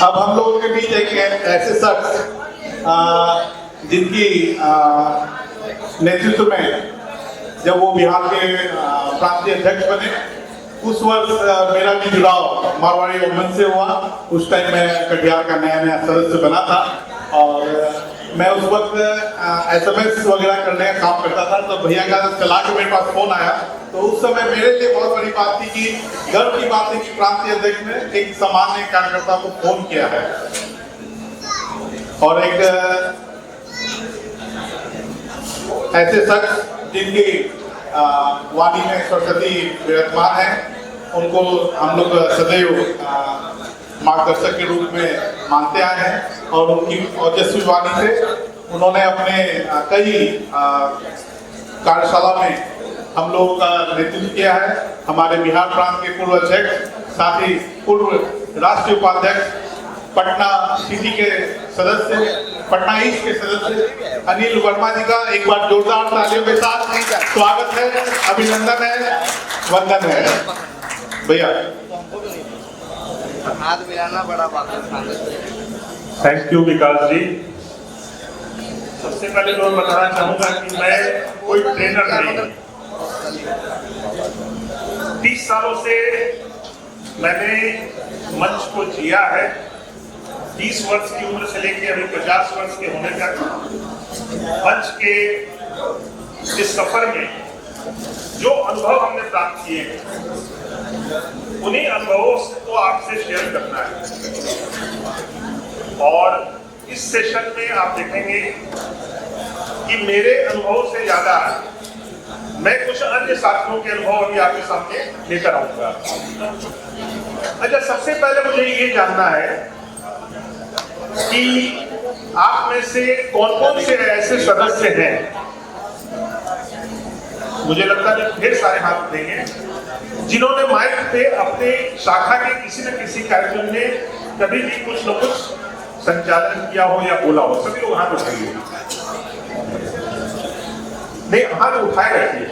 अब हम लोगों के बीच एक ऐसे शख्स जिनकी नेतृत्व में जब वो बिहार के प्रांतीय अध्यक्ष बने, उस वर्ष मेरा भी जुड़ाव मारवाड़ी वोमेन से हुआ। उस टाइम मैं कटिहार का नया सदस्य बना था और मैं उस वक्त SMS वगैरह करने का काम करता था। तो भैया का चला के मेरे पास फोन आया, तो उस समय मेरे लिए बहुत बड़ी बात थी कि गर्व की बात थी कि प्रांतीय अध्यक्ष ने एक सामान्य कार्यकर्ता को फोन किया है। और एक ऐसे शख्स जिनकी वाणी में सरस्वती विराजमान है, उनको हम लोग सदैव मार्गदर्शक के रूप में मानते आए हैं। और उनकी ओजस्वी वाणी से उन्होंने अपने कई कार्यशाला में हम लोगों का नेतृत्व किया है। हमारे बिहार प्रांत के पूर्व अध्यक्ष, साथ ही पूर्व राष्ट्रीय उपाध्यक्ष, पटना सिटी के सदस्य, पटना ईस्ट के सदस्य अनिल वर्मा जी का एक बार जोरदार तालियों के साथ स्वागत है, अभिनंदन है, वंदन है। भैया हाथ मिलाना बड़ा बात है। थैंक यू विकास जी। सबसे पहले तो मैं बताना चाहूंगा कि मैं कोई ट्रेनर नहीं। 30 सालों से मैंने मंच को जिया है। 20 वर्ष की उम्र से लेकर अभी 50 वर्ष के होने तक मंच के इस सफर में जो अनुभव हमने प्राप्त किए हैं, उन्हीं अनुभवों को आपसे शेयर करना है। और इस सेशन में आप देखेंगे कि मेरे अनुभव से ज्यादा मैं कुछ अन्य साथियों के अनुभव अभी आपके सामने लेकर आऊंगा। अच्छा, सबसे पहले मुझे ये जानना है कि आप में से कौन कौन से ऐसे सदस्य हैं, मुझे लगता है ढेर सारे हाथ देंगे, जिन्होंने माइक पे अपने शाखा के किसी न किसी कार्यक्रम में कभी भी कुछ न कुछ संचालन किया हो या बोला हो। सभी लोग हाथ उठाइए। नहीं, हाथ उठाए रखिए।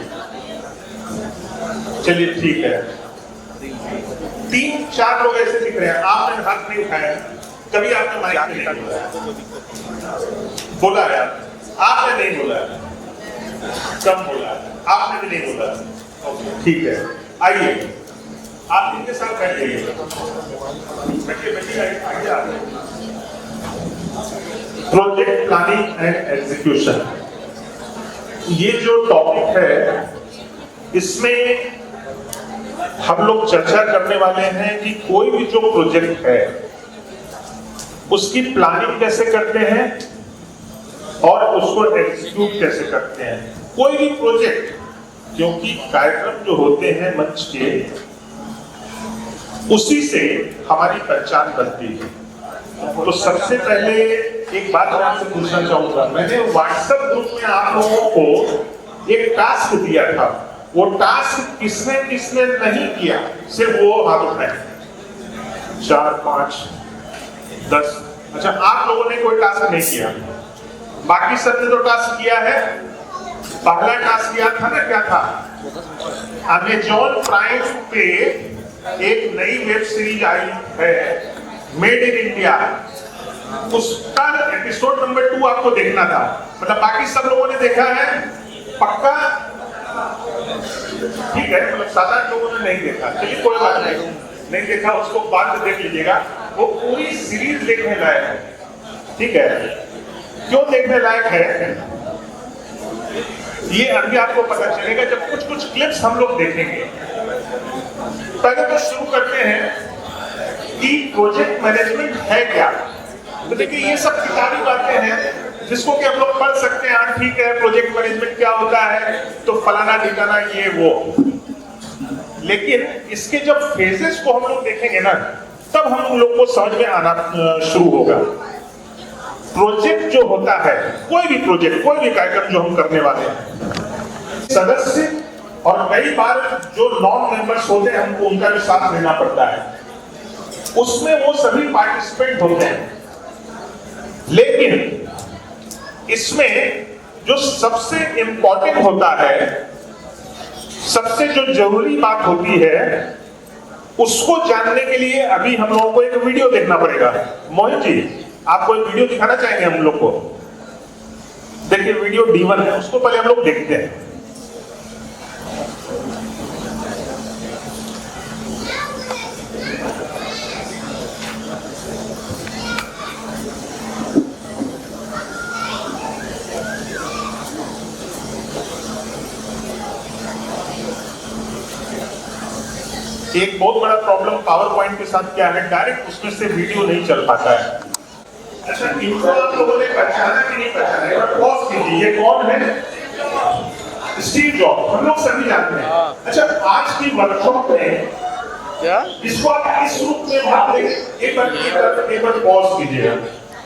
चलिए ठीक है, 3-4 लोग ऐसे दिख रहे हैं। आपने हाथ नहीं उठाया, कभी आपने माइक पे नहीं बोला है, आपने नहीं बोला, कम बोला, आपने भी नहीं बोला। ठीक है, आइए आप इनके साथ बैठिए। प्रोजेक्ट प्लानिंग एंड एग्जीक्यूशन, ये जो टॉपिक है, इसमें हम लोग चर्चा करने वाले हैं कि कोई भी जो प्रोजेक्ट है उसकी प्लानिंग कैसे करते हैं और उसको एग्जीक्यूट कैसे करते हैं। कोई भी प्रोजेक्ट, क्योंकि कार्यक्रम जो होते हैं मंच के, उसी से हमारी पहचान बनती है। तो सबसे पहले एक बात मैं आपसे पूछना चाहूंगा, मैंने व्हाट्सएप ग्रुप में आप लोगों को एक टास्क दिया था, वो टास्क किसने किसने नहीं किया, सिर्फ वो हाथ उठाए। 4, 5, 10। अच्छा, आप लोगों ने कोई टास्क नहीं किया, बाकी सबने तो टास्क किया है। पहला टास्क किया था ना, क्या था? अमेज़न प्राइम पे एक नई वेब सीरीज आई है, मेड इन इंडिया। उसका एपिसोड नंबर 2 आपको देखना था। मतलब बाकी सब लोगों ने देखा है पक्का? ठीक है, मतलब 7-8 लोगों ने नहीं देखा। चलिए कोई बात नहीं देखा, उसको बाद में देख लीजिएगा। वो पूरी सीरीज देखने लायक है। ठीक है, क्यों देखने लायक है ये अभी आपको पता चलेगा जब कुछ कुछ क्लिप्स हम लोग देखेंगे। पहले तो शुरू करते हैं कि प्रोजेक्ट मैनेजमेंट है क्या। तो देखिए, ये सब किताबी बातें हैं जिसको कि हम लोग पढ़ सकते हैं। ठीक है, प्रोजेक्ट मैनेजमेंट क्या होता है, तो फलाना ठिकाना ये वो, लेकिन इसके जब फेजेस को हम लोग देखेंगे ना, तब हम लोग को समझ में आना शुरू होगा। प्रोजेक्ट जो होता है, कोई भी प्रोजेक्ट, कोई भी कार्यक्रम जो हम करने वाले हैं, सदस्य और कई बार जो नॉन मेंबर्स होते हैं, हमको उनका भी साथ लेना पड़ता है। उसमें वो सभी पार्टिसिपेंट होते हैं, लेकिन इसमें जो सबसे इंपॉर्टेंट होता है, सबसे जो जरूरी बात होती है, उसको जानने के लिए अभी हम लोगों को एक वीडियो देखना पड़ेगा। मोहित जी, आपको एक वीडियो दिखाना चाहेंगे हम लोग को। देखिए वीडियो D1 है, उसको पहले हम लोग देखते हैं। एक बहुत बड़ा प्रॉब्लम पावर पॉइंट के साथ क्या है, डायरेक्ट उसमें से वीडियो नहीं चल पाता है। अच्छा, इनको आप लोगों ने पहचाना कि नहीं पहचाना? एक बार पॉज कीजिए। ये कौन है? स्टीव जॉब्स, हम लोग सभी जानते हैं। अच्छा, आज की वर्कशॉप में क्या इसको आप इस रूप में भाग देंगे। एक बार पॉज कीजिएगा।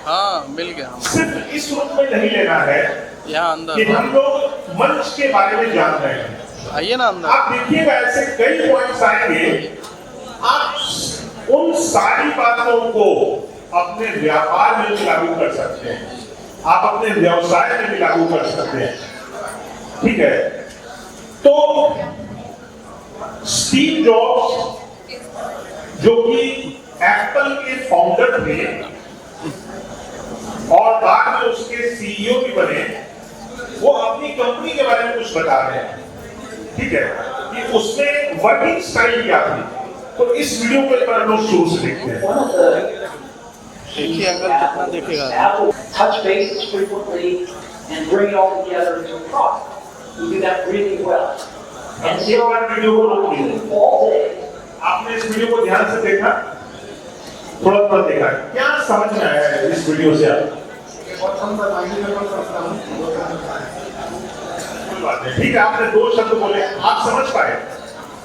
हाँ मिल गया। सिर्फ इस रूप में नहीं लेना है यहाँ कि अंदर हम लोग मंच के बारे में जान रहे हैं। आइए ना अंदर। आप देखिएगा ऐसे कई पॉइंट्स आएंगे, आप उन सारी बातों को अपने व्यापार में भी लागू कर सकते हैं, आप अपने व्यवसाय में भी लागू कर सकते हैं। ठीक है, तो स्टीव जॉब्स जो कि एप्पल के फाउंडर थे और बाद में उसके सीईओ भी बने, वो अपनी कंपनी के बारे में कुछ बता रहे हैं। ठीक है, कि उसमें वर्किंग स्टाइल क्या थी, तो इस वीडियो को एक बार लोग शुरू से देखते हैं। देखिए अंकल कितना देखेगा। Apple touch bases frequently and bring it all together into a product. We do that really well. And एक बार वीडियो को रोक लीजिए। all day, आपने इस वीडियो को ध्यान से देखा, थोड़ा थोड़ा देखा, क्या समझ में आया है इस वीडियो से? आप ठीक है, आपने 2 शब्द बोले, आप समझ पाए?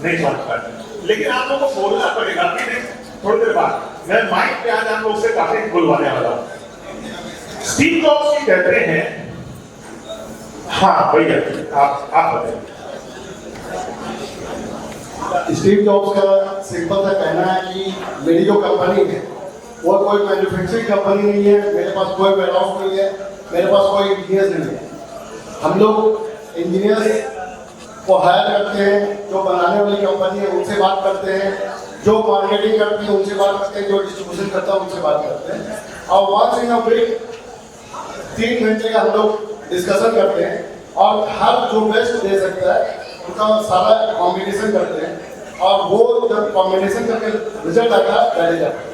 नहीं समझ पाए, लेकिन आप लोगों को बोलना पड़ेगा कि नहीं। थोड़ी देर बाद मैं माइक पे आज आप लोग से काफी बुलवाने वाला हूं। स्टीव जॉब्स जी कहते हैं, हाँ भैया आप बताइए। स्टीव जॉब्स का सिंपल सा कहना है कि मेरी जो कंपनी है वो कोई मैन्युफैक्चरिंग कंपनी नहीं है, मेरे पास कोई वेयरहाउस नहीं है, मेरे पास कोई इंजीनियर नहीं है। हम लोग इंजीनियर को हायर करते हैं, जो बनाने वाली कंपनी है उनसे बात करते हैं, जो मार्केटिंग करती है उनसे बात करते हैं, जो डिस्ट्रीब्यूशन करता है उनसे बात करते हैं, और वंस इन अ वीक 3 घंटे का हम लोग डिस्कशन करते हैं और हर जो बेस्ट दे सकता है उनका सारा कॉम्बिनेशन करते हैं, और वो जब कॉम्बिनेशन करके रिजल्ट आता है पहले जाता है।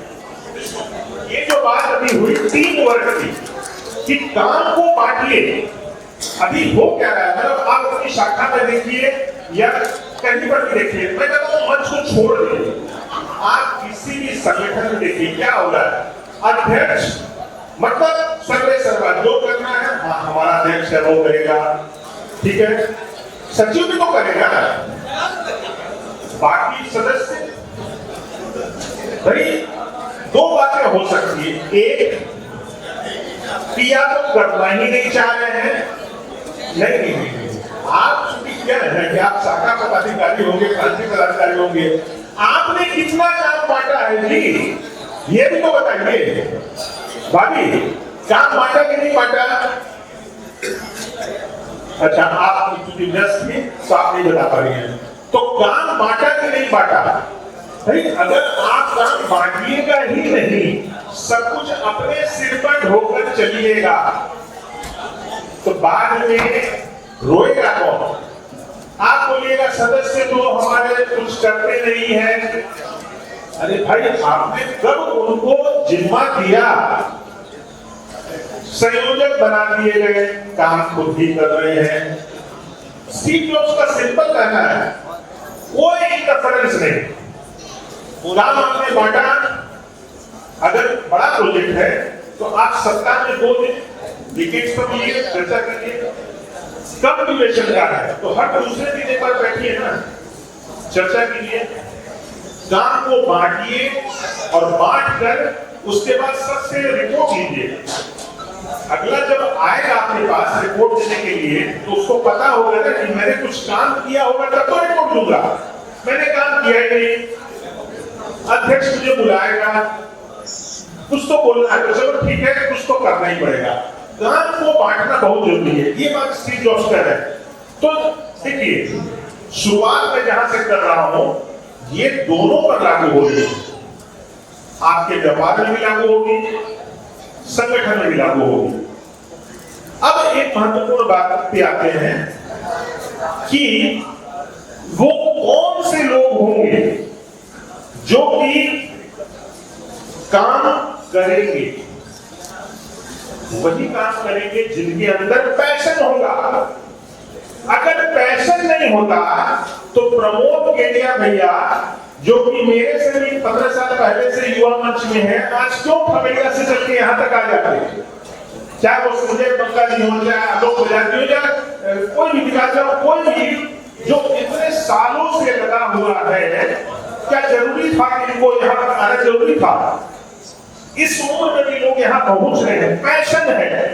ये जो बात अभी हुई टीम वर्क की, कि काम को बांटिए। अभी हो क्या रहा है, मतलब आप अपनी शाखा में देखिए या कहीं पर भी देखिए, मैं कहता हूँ मंच को छोड़ दीजिए, आप किसी भी संगठन में देखिए क्या हो रहा है। अध्यक्ष मतलब सर्वे सर्वा जो करना है, हाँ हमारा अध्यक्ष है वो करेगा, ठीक है, सचिव भी तो करेगा, बाकी सदस्य। भाई 2 बातें हो सकती है, एक कि आप तो करना ही नहीं चाह रहे हैं, नहीं, आप चूंकि क्या है कि आप शाखा पदाधिकारी होंगे, क्रांति पदाधिकारी होंगे, आपने कितना काम बांटा है जी, ये भी तो बताइए। भाभी काम बांटा कि नहीं बांटा? अच्छा, आप चूंकि व्यस्त थे तो आप नहीं बता पा रही हैं, तो काम बांटा कि नहीं बांटा? भाई अगर आप काम बांटिएगा ही नहीं, सब कुछ अपने सिर पर ढोकर चलिएगा, तो बाद में रोएगा कौन? आप बोलिएगा सदस्य तो हमारे कुछ करते नहीं है। अरे भाई आपने कब उनको जिम्मा दिया? संयोजक बना दिए गए, काम खुद ही कर रहे हैं। स्टीव जॉब्स का सिंपल कहना है, कोई इंटरफेरेंस नहीं, काम आपने बांटा। अगर बड़ा प्रोजेक्ट है तो आप सप्ताह में 2 दिन वीकेंड्स पर मिलिए, चर्चा करिए। कम ड्यूरेशन का है तो हर दूसरे दिन एक बार बैठिए ना, चर्चा कीजिए, काम को बांटिए और बांट कर उसके बाद सबसे रिपोर्ट लीजिए। अगला जब आएगा आपके पास रिपोर्ट देने के लिए तो उसको पता होगा ना कि मैंने कुछ काम किया होगा तब तो रिपोर्ट दूंगा, मैंने काम किया ही नहीं। अध्यक्ष मुझे बुलाएगा, कुछ तो बोलना है, तो चलो ठीक है, कुछ तो करना ही पड़ेगा। काम को बांटना बहुत जरूरी है, ये बात स्टीव जॉब्स कह रहे हैं। तो देखिए, शुरुआत में जहां से कर रहा हूं, ये दोनों पर लागू होगी, आपके व्यापार में भी लागू होगी, संगठन में भी लागू होगी। अब एक महत्वपूर्ण बात पे आते हैं कि वो कौन से लोग होंगे जो कि काम करेंगे, वही काम करेंगे जिनके अंदर पैशन होगा। अगर पैशन नहीं होता तो प्रमोद केडिया भैया जो कि मेरे से भी 15 साल पहले से युवा मंच में है, आज क्यों खगड़िया से चल के यहाँ तक आ जाते हैं? चाहे वो सुजय बंगा जी हो, चाहे आलोक बजाज हो, चाहे कोई भी विकास, कोई भी जो इतने सालों से लगा हुआ है, क्या जरूरी था कि इनको यहाँ तक आना जरूरी था? इस उम्र में भी लोग यहाँ पहुंच रहे हैं, पैशन है।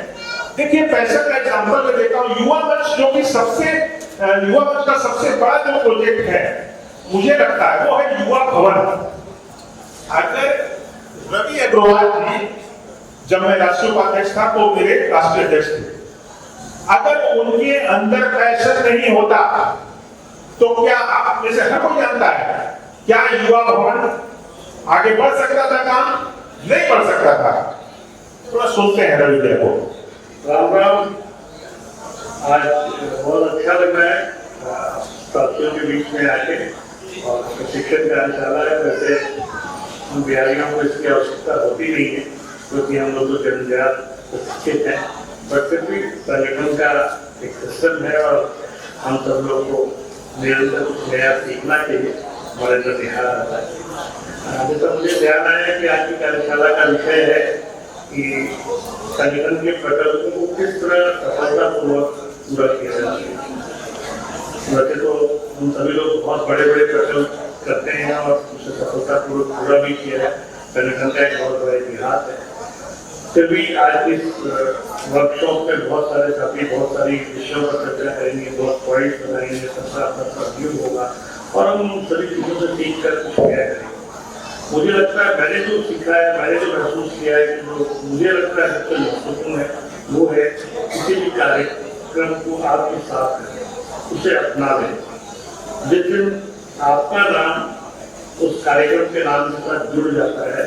देखिए पैशन का एग्जाम्पल मैं देता हूँ, युवा मंच जो कि युवा मंच का सबसे बड़ा जो प्रोजेक्ट है मुझे लगता है वो है युवा भवन। अगर रवि अग्रवाल जी, जब मैं राष्ट्रीय उपाध्यक्ष था तो मेरे राष्ट्रीय अध्यक्ष थे, अगर उनके अंदर पैशन नहीं होता तो क्या आप में से हर कोई जानता है क्या युवा भवन आगे बढ़ सकता था? काम नहीं बढ़ सकता था। थोड़ा सोचते हैं रवि भैया को। राम राम। आज बहुत अच्छा लग रहा है साथियों के बीच में आके, और प्रशिक्षण कार्यशाला है। वैसे हम बिहारियों को इसकी आवश्यकता होती नहीं है क्योंकि हम लोग तो जन्मजात प्रशिक्षित हैं, बट फिर भी संगठन का एक सिस्टम है और हम सब लोग को निरंतर कुछ नया सीखना चाहिए, हमारे अंदर निखार आता है। जैसा मुझे ध्यान आया कि आज की कार्यशाला का विषय है कि संगठन के प्रकल्पों को किस तरह सफलतापूर्वक पूरा किया जाता है। वैसे तो हम सभी लोग बहुत बड़े बड़े प्रकल्प करते हैं और उसे सफलतापूर्वक पूरा भी किया है, संगठन का एक बहुत बड़ा इतिहास है। फिर भी आज इस वर्कशॉप में बहुत सारे साथी बहुत सारी विषयों पर चर्चा करेंगे, बहुत पॉइंट्स बनाएंगे, सबका अपना व्यू होगा और हम उन सभी चीजों से सीख कर कुछ नया करेंगे। मुझे लगता है मैंने जो सीखा है, मैंने जो महसूस किया है कि जो मुझे लगता है सबसे महत्वपूर्ण है वो है किसी भी कार्यक्रम को आपके साथ है, उसे अपना लें। जिस दिन आपका नाम उस कार्यक्रम के नाम के साथ जुड़ जाता है,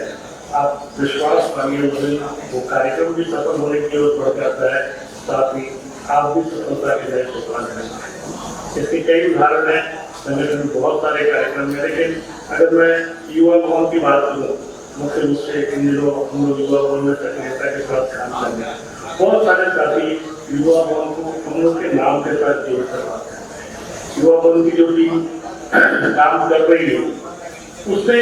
आप विश्वास मानिए उस दिन वो कार्यक्रम भी सफल होने की ओर बढ़ जाता है, साथ ही आप भी सफलता के लिए सुपान करेंगे। इसके कई उदाहरण हैं संगठन में, बहुत सारे कार्यक्रम हैं, लेकिन अगर मैं युवा भवन की बात करूँ, मुख्य रूप से इन दिनों हम लोग युवा भवन में सक्रियता के साथ काम कर रहे हैं। बहुत सारे साथी युवा भवन को हम लोग के नाम के साथ जोड़ कर पाते हैं। युवा भवन की जो टीम काम कर रही है उसने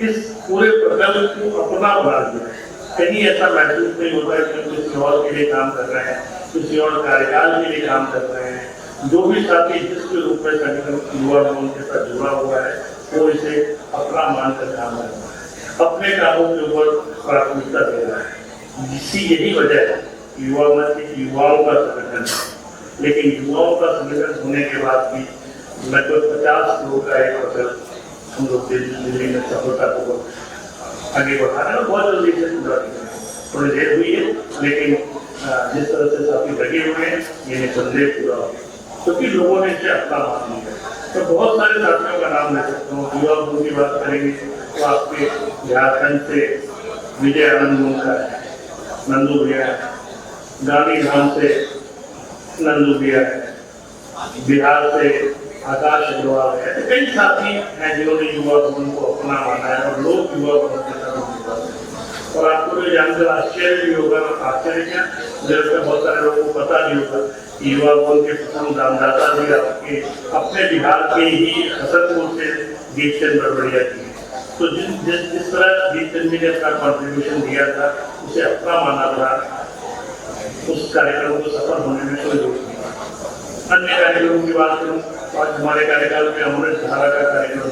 इस पूरे प्रकल्प को अपना बना दिया है। कहीं ऐसा महसूस नहीं होता है कि किसी और के लिए काम कर रहे हैं, किसी और कार्यकाल के लिए काम कर रहे हैं। जो भी साथी जिसके रूप में संगठन युवा भवन के साथ जुड़ा हुआ है वो इसे अपना मानकर काम कर रहा है, अपने कामों के ऊपर प्राथमिकता दे रहा है। यही वजह है युवा मंच युवाओं का संगठन है, लेकिन युवाओं का संगठन होने के बाद भी लगभग 50 करोड़ का एक प्रकल्प हम लोग दिल्ली में सफलतापूर्वक आगे बढ़ा रहे हैं। बहुत जल्दी से पूरा किया, थोड़ी देर हुई है, लेकिन जिस तरह से साथी लगे हुए हैं ये निसंदेह पूरा हो, क्योंकि लोगों ने इसे अपना मान लिया। तो बहुत सारे साथियों का नाम ले सकता हूँ। युवा भवन की बात करेंगे तो आपके झारखंड से विजय आनंद उनका है, नंदू भैया है, गांधीधाम से नंदू भैया है, बिहार से आकाश अग्रवाल है। तो कई साथी हैं जिन्होंने युवा भवन को अपना माना है और लोग युवा भवन के साथ। और आपको तो जानकर आश्चर्य भी होगा, आश्चर्य क्या, मुझे लगता है बहुत सारे लोगों को पता नहीं होगा कि युवा भवन के प्रथम दानदाता भी आपके अपने बिहार के ही हसनपुर से दीपचंद बड़बड़िया की। तो जिस तरह दीपचंद जी ने अपना कॉन्ट्रीब्यूशन दिया था उसे अपना माना था, उस कार्यक्रम को सफल होने में कोई रोक नहीं। अन्य कार्यक्रमों की बात करूँ, आज हमारे कार्यकाल में अमृत धारा का कार्यक्रम,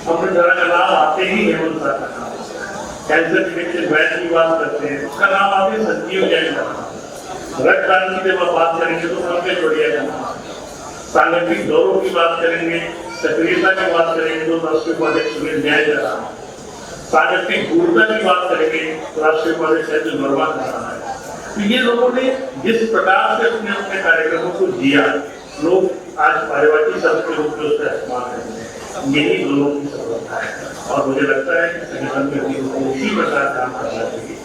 अमृत धारा का नाम आते ही हेमंत का नाम, कैंसर डिटेक्शन वैन की बात करते हैं उसका नाम आते संजीव जैन का, रक्तदान की जब आप बात करेंगे तो पंकज बढ़िया का नाम, सांगठनिक दौरों की बात करेंगे, सक्रियता की बात करेंगे तो राष्ट्रीय उपाध्यक्ष सुनील न्याय का नाम, सांगठनिक ऊर्जा की बात करेंगे तो राष्ट्रीय उपाध्यक्ष सैजल वर्मा का नाम है। तो ये लोगों ने जिस प्रकार से अपने कार्यक्रमों को जिया, लोग आज पारिवारिक शब्द के रूप में उसका इस्तेमाल करते हैं। यही लोगों की सफलता है। और मुझे लगता है कि संगठन में भी उसी प्रकार काम करना चाहिए।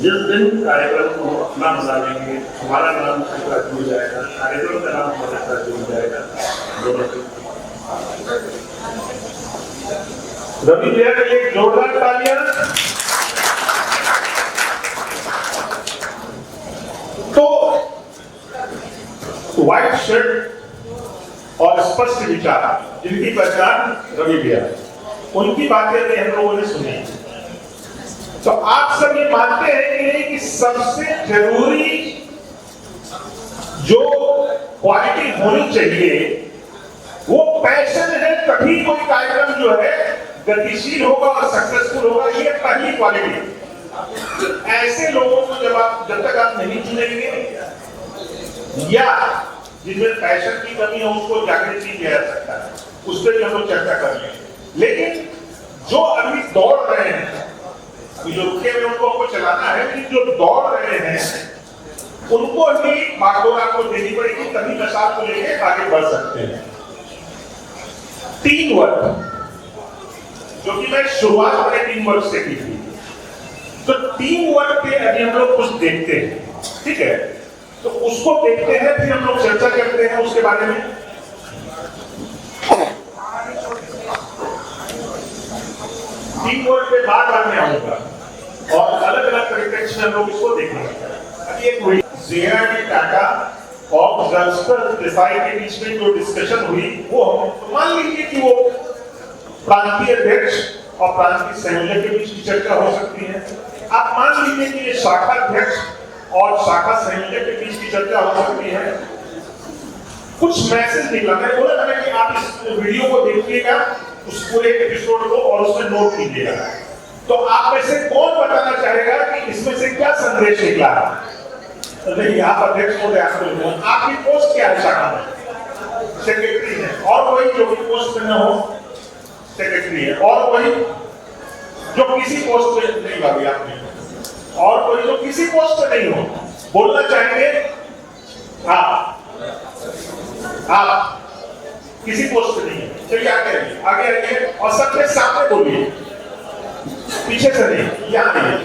जिस दिन कार्यक्रम को अपना बना लेंगे, हमारा नाम उसके साथ जुड़ जाएगा, कार्यक्रम का नाम हमारे साथ जुड़ जाएगा। रवि भैया के लिए जोरदार तालियां। तो व्हाइट शर्ट और स्पष्ट विचार जिनकी पहचान रवि भैया, उनकी बातें भी हम लोगों ने सुनी। तो आप सब ये मानते हैं कि नहीं कि सबसे जरूरी जो क्वालिटी होनी चाहिए वो पैशन है, तभी कोई कार्यक्रम जो है गतिशील होगा और सक्सेसफुल होगा। ये पहली क्वालिटी। ऐसे लोगों को जब तक आप नहीं चुनेंगे या जिसमें पैशन की कमी है उसको जागृत नहीं किया जा सकता है, उस पर भी हम लोग चर्चा कर लेंगे। लेकिन जो अभी दौड़ रहे हैं, जो रुके हुए उनको हमको चलाना है, कि जो दौड़ रहे हैं उनको ही बागडोर आपको देनी पड़ेगी, तभी मिसाल को लेके आगे बढ़ सकते हैं। टीम वर्क, जो कि मैं शुरुआत अपने टीम वर्क से की थी, तो टीम वर्क पे अभी हम लोग कुछ देखते हैं, ठीक है? तो उसको देखते हैं, फिर हम लोग चर्चा करते हैं उसके बारे में। टीम वर्क पे बात में आऊंगा और अलग अलग परिप्रेक्ष्य में हम लोग इसको देखेंगे। अभी एक हुई JRD टाटा और जलस्टर देसाई के बीच में जो डिस्कशन हुई, वो मान लीजिए कि वो प्रांतीय अध्यक्ष और प्रांतीय संयोजक के बीच की चर्चा हो सकती है। आप मान लीजिए कि ये शाखा अध्यक्ष और शाखा संयोजक के बीच की चर्चा हो सकती है। कुछ मैसेज निकला, मैं बोला था कि आप इस वीडियो को देखिएगा, उस पूरे एपिसोड को, और उसमें नोट कीजिएगा। तो आप में से कौन बताना चाहेगा कि इसमें से क्या संदेश निकला? नहीं, आप अध्यक्ष हो, आपकी पोस्ट क्या है शाखा में? सेक्रेटरी है। और कोई जो भी पोस्ट में न हो, सेक्रेटरी है। और कोई जो किसी पोस्ट पे नहीं भागी आपने, और कोई जो किसी पोस्ट पे नहीं हो, बोलना चाहेंगे? आप किसी पोस्ट पे नहीं है, चलिए आगे आइए और सबके सामने बोलिए, पीछे से नहीं, यहाँ नहीं।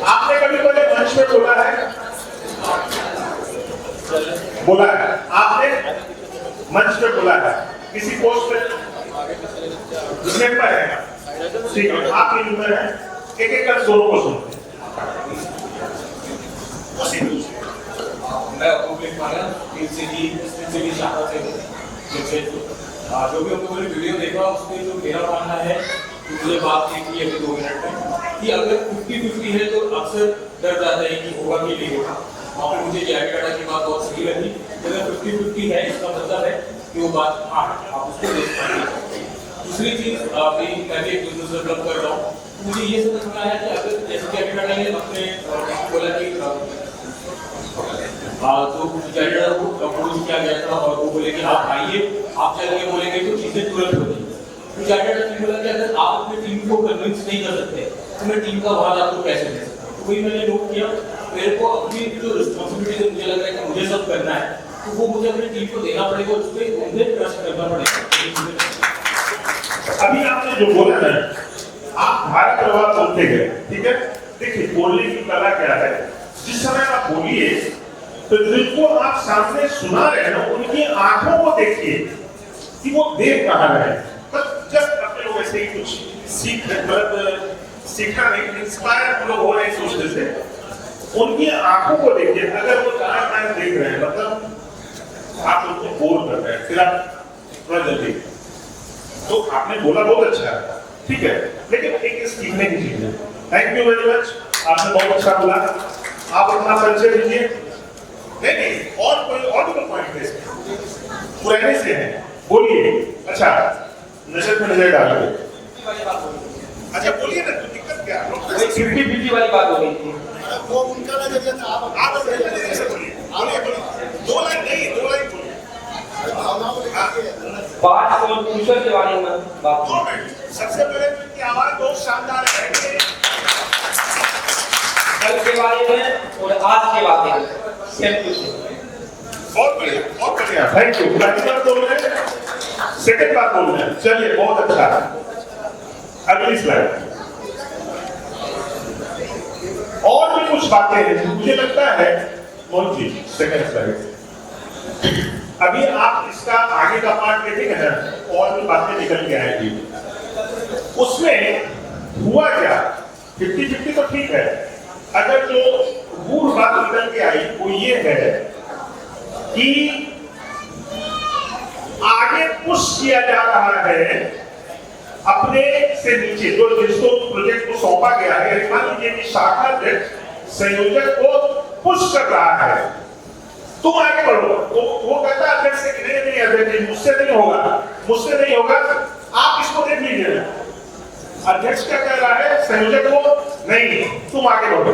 आपने कभी पहले मंच पे बोला है? आपने मंच पे बोला है किसी पोस्ट पे? मेंबर है, ठीक है, आपके मेंबर है। एक एक कर दोनों को सुनते हैं। मैं शाखा से जो भी हमको मैंने वीडियो देखा उसमें जो मेरा मानना है, मुझे बात देखी है अभी 2 मिनट में, कि अगर 50-50 है तो अक्सर डर जाता है कि होगा कि नहीं होगा। वहाँ पर मुझे JRD टाटा की बात बहुत सही लगी। अगर 50-50 है इसका मतलब है कि वो बात हाँ आप उसको देख पाएंगे। दूसरी चीज़ मैं भी एक बिजनेस डेवलप कर रहा हूँ, मुझे ये समझ में आया कि अगर जैसे JRD टाटा ने अपने बोला कि तो JRD टाटा को अप्रोच किया गया था और वो बोले कि आप आइए, आप चलेंगे बोलेंगे तो चीज़ें तुरंत हो जाएंगी। तो JRD टाटा ने बोला कि अगर आप अपनी टीम को कन्विंस नहीं कर सकते तो मैं टीम का भार आपको कैसे दे सकता हूँ? तो वही मैंने नोट किया, मेरे को अपनी जो रिस्पॉन्सिबिलिटी है, मुझे लग रहा है कि मुझे सब करना है, तो वो मुझे अपनी टीम को देना पड़ेगा, उस पर उन्हें ट्रस्ट करना पड़ेगा। अभी आपने जो बोला ना, आप भारत प्रभाव बोलते गए, ठीक है? देखिए, बोलने की कला क्या है? जिस समय आप बोलिए तो जिनको आप सामने सुना रहे हैं उनकी आंखों को देखिए कि वो देख कहाँ रहे हैं। बस जब अपने लोग ऐसे ही कुछ सीखना नहीं, इंस्पायर लोग हो रहे हैं सोचने से, उनकी आंखों को देखिए। अगर वो कहाँ देख रहे हैं, मतलब आप उनको बोल कर रहे हैं, फिर आप थोड़ा जल्दी, तो आपने बोला बहुत अच्छा है, ठीक है, लेकिन एक सीखने की चीज है। थैंक यू वेरी मच, आपने बहुत अच्छा बोला। आप अपना परिचय दीजिए। नहीं, और कोई पॉइंट है पुराने से है, बोलिए। अच्छा, नजर में नजर डालिए। अच्छा बोलिए ना, तो दिक्कत क्या है? 50-50 वाली बात हो रही थी, वो उनका नजरिया था। आप बोलिए। 2 लाइन नहीं, 2 लाइन बोलिए। बात फ्यूचर के बारे में बात। सबसे पहले तो इनकी आवाज बहुत शानदार है, कल के बारे में और आज के बारे में सेम टू सेम। बहुत बढ़िया, बहुत बढ़िया, थैंक यू। पहली बार बोल रहे हैं, सेकंड बार बोल रहे हैं, चलिए बहुत अच्छा। अगली स्लाइड। और भी कुछ बातें हैं मुझे लगता है, मोहन जी सेकंड स्लाइड। अभी आप इसका आगे का पार्ट देखेंगे ना, और भी बातें निकल के आएंगी। उसमें हुआ क्या, 50-50 तो ठीक है, अगर जो मूल बात निकल के आई वो ये है कि आगे पुश किया जा रहा है अपने से नीचे, जो जिसको प्रोजेक्ट को सौंपा गया है, मान लीजिए कि शाखा अध्यक्ष संयोजक को पुश कर रहा है, तुम आगे बढ़ो, वो कहता है अध्यक्ष से कि नहीं अध्यक्ष मुझसे नहीं होगा, आप इसको देख लीजिए। अध्यक्ष क्या कह रहा है संयोजक को, नहीं तुम आगे बढ़ो,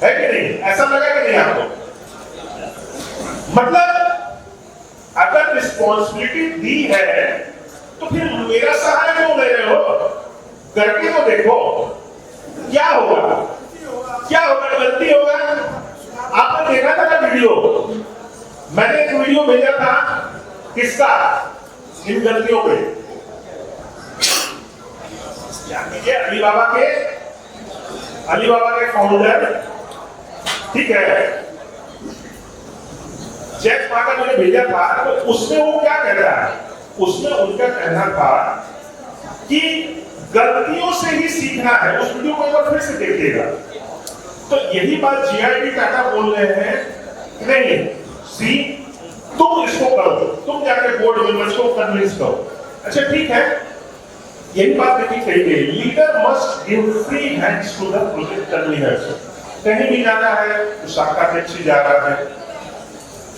है कि नहीं? ऐसा लगा कि नहीं आपको? मतलब अगर रिस्पॉन्सिबिलिटी दी है तो फिर मेरा सहारा क्यों ले रहे हो? करके तो देखो क्या होगा, गलती होगा। आपने देखा था ना वीडियो, मैंने एक वीडियो भेजा था, किसका, इन गलतियों पे, अलीबाबा के फाउंडर, ठीक है, जैक मा का मैंने भेजा था, तो उसमें वो क्या कह रहा है, उसमें उनका कहना था कि गलतियों से ही सीखना है। उस वीडियो को एक बार फिर से देखिएगा। तो यही बात जीआईडी टाटा बोल रहे हैं, नहीं सी तुम इसको करो, तुम जाके बोर्ड मेंबर्स को कन्विंस करो। अच्छा ठीक है, यही बात देखी कही गई, leader must give free hands to the project conveners. कहीं भी जाना है तो शाखा अध्यक्ष जा रहा है,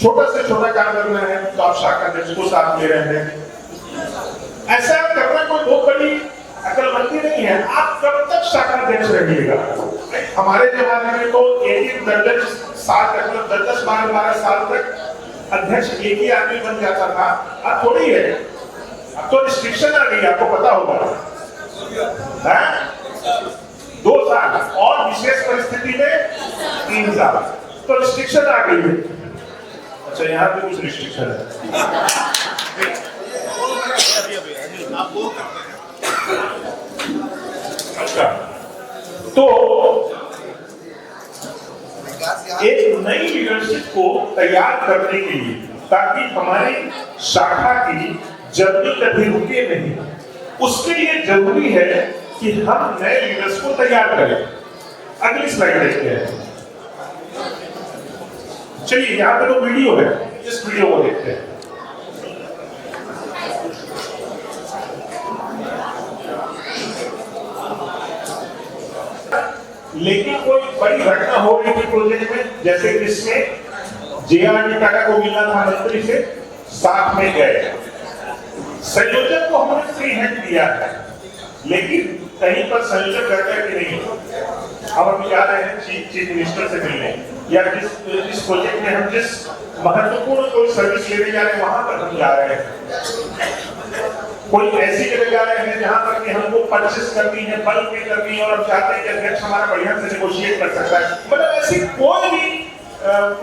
छोटा से छोटा काम करना है तो आप शाखा अध्यक्ष को साथ ले रहे हैं। ऐसा करना कोई बहुत बड़ी अकलमंदी नहीं है। आप कब तक शाखा अध्यक्ष रहिएगा? हमारे जमाने में तो एक 10-10 12 साल तक अध्यक्ष एक ही आदमी बन जाता था। अब थोड़ी है, अब तो रिस्ट्रिक्शन आ गई, आपको पता होगा, 2 साल और विशेष परिस्थिति में 3 साल, तो रिस्ट्रिक्शन आ गई है। अच्छा यहाँ पे कुछ रिस्ट्रिक्शन है। अच्छा तो एक नई लीडरशिप को तैयार करने के लिए, ताकि हमारी शाखा की जर्नी कभी रुके नहीं, उसके लिए जरूरी है कि हम नए लीडर्स को तैयार करें। अगली स्लाइड देखते हैं। चलिए यहाँ पे तो वीडियो है, इस वीडियो को देखते हैं। लेकिन कोई बड़ी घटना हो रही थी प्रोजेक्ट में, जैसे कि इसमें जेआरडी टाटा को मिलना था मंत्री से, साथ में गए, संयोजक को हमने फ्री हैंड दिया है, लेकिन कहीं पर संयोजक कहता है कि नहीं, हम अभी जा रहे हैं चीफ मिनिस्टर से मिलने, या जिस प्रोजेक्ट में हम जिस महत्वपूर्ण कोई सर्विस लेने जा रहे हैं वहां पर हम जा रहे हैं, कोई ऐसी जगह जा रहे हैं जहां पर कि हमको परचेस करनी है, बल्क में करनी है, और हम चाहते हैं कि अध्यक्ष हमारा बढ़िया से नेगोशिएट कर सकता है। मतलब ऐसी कोई भी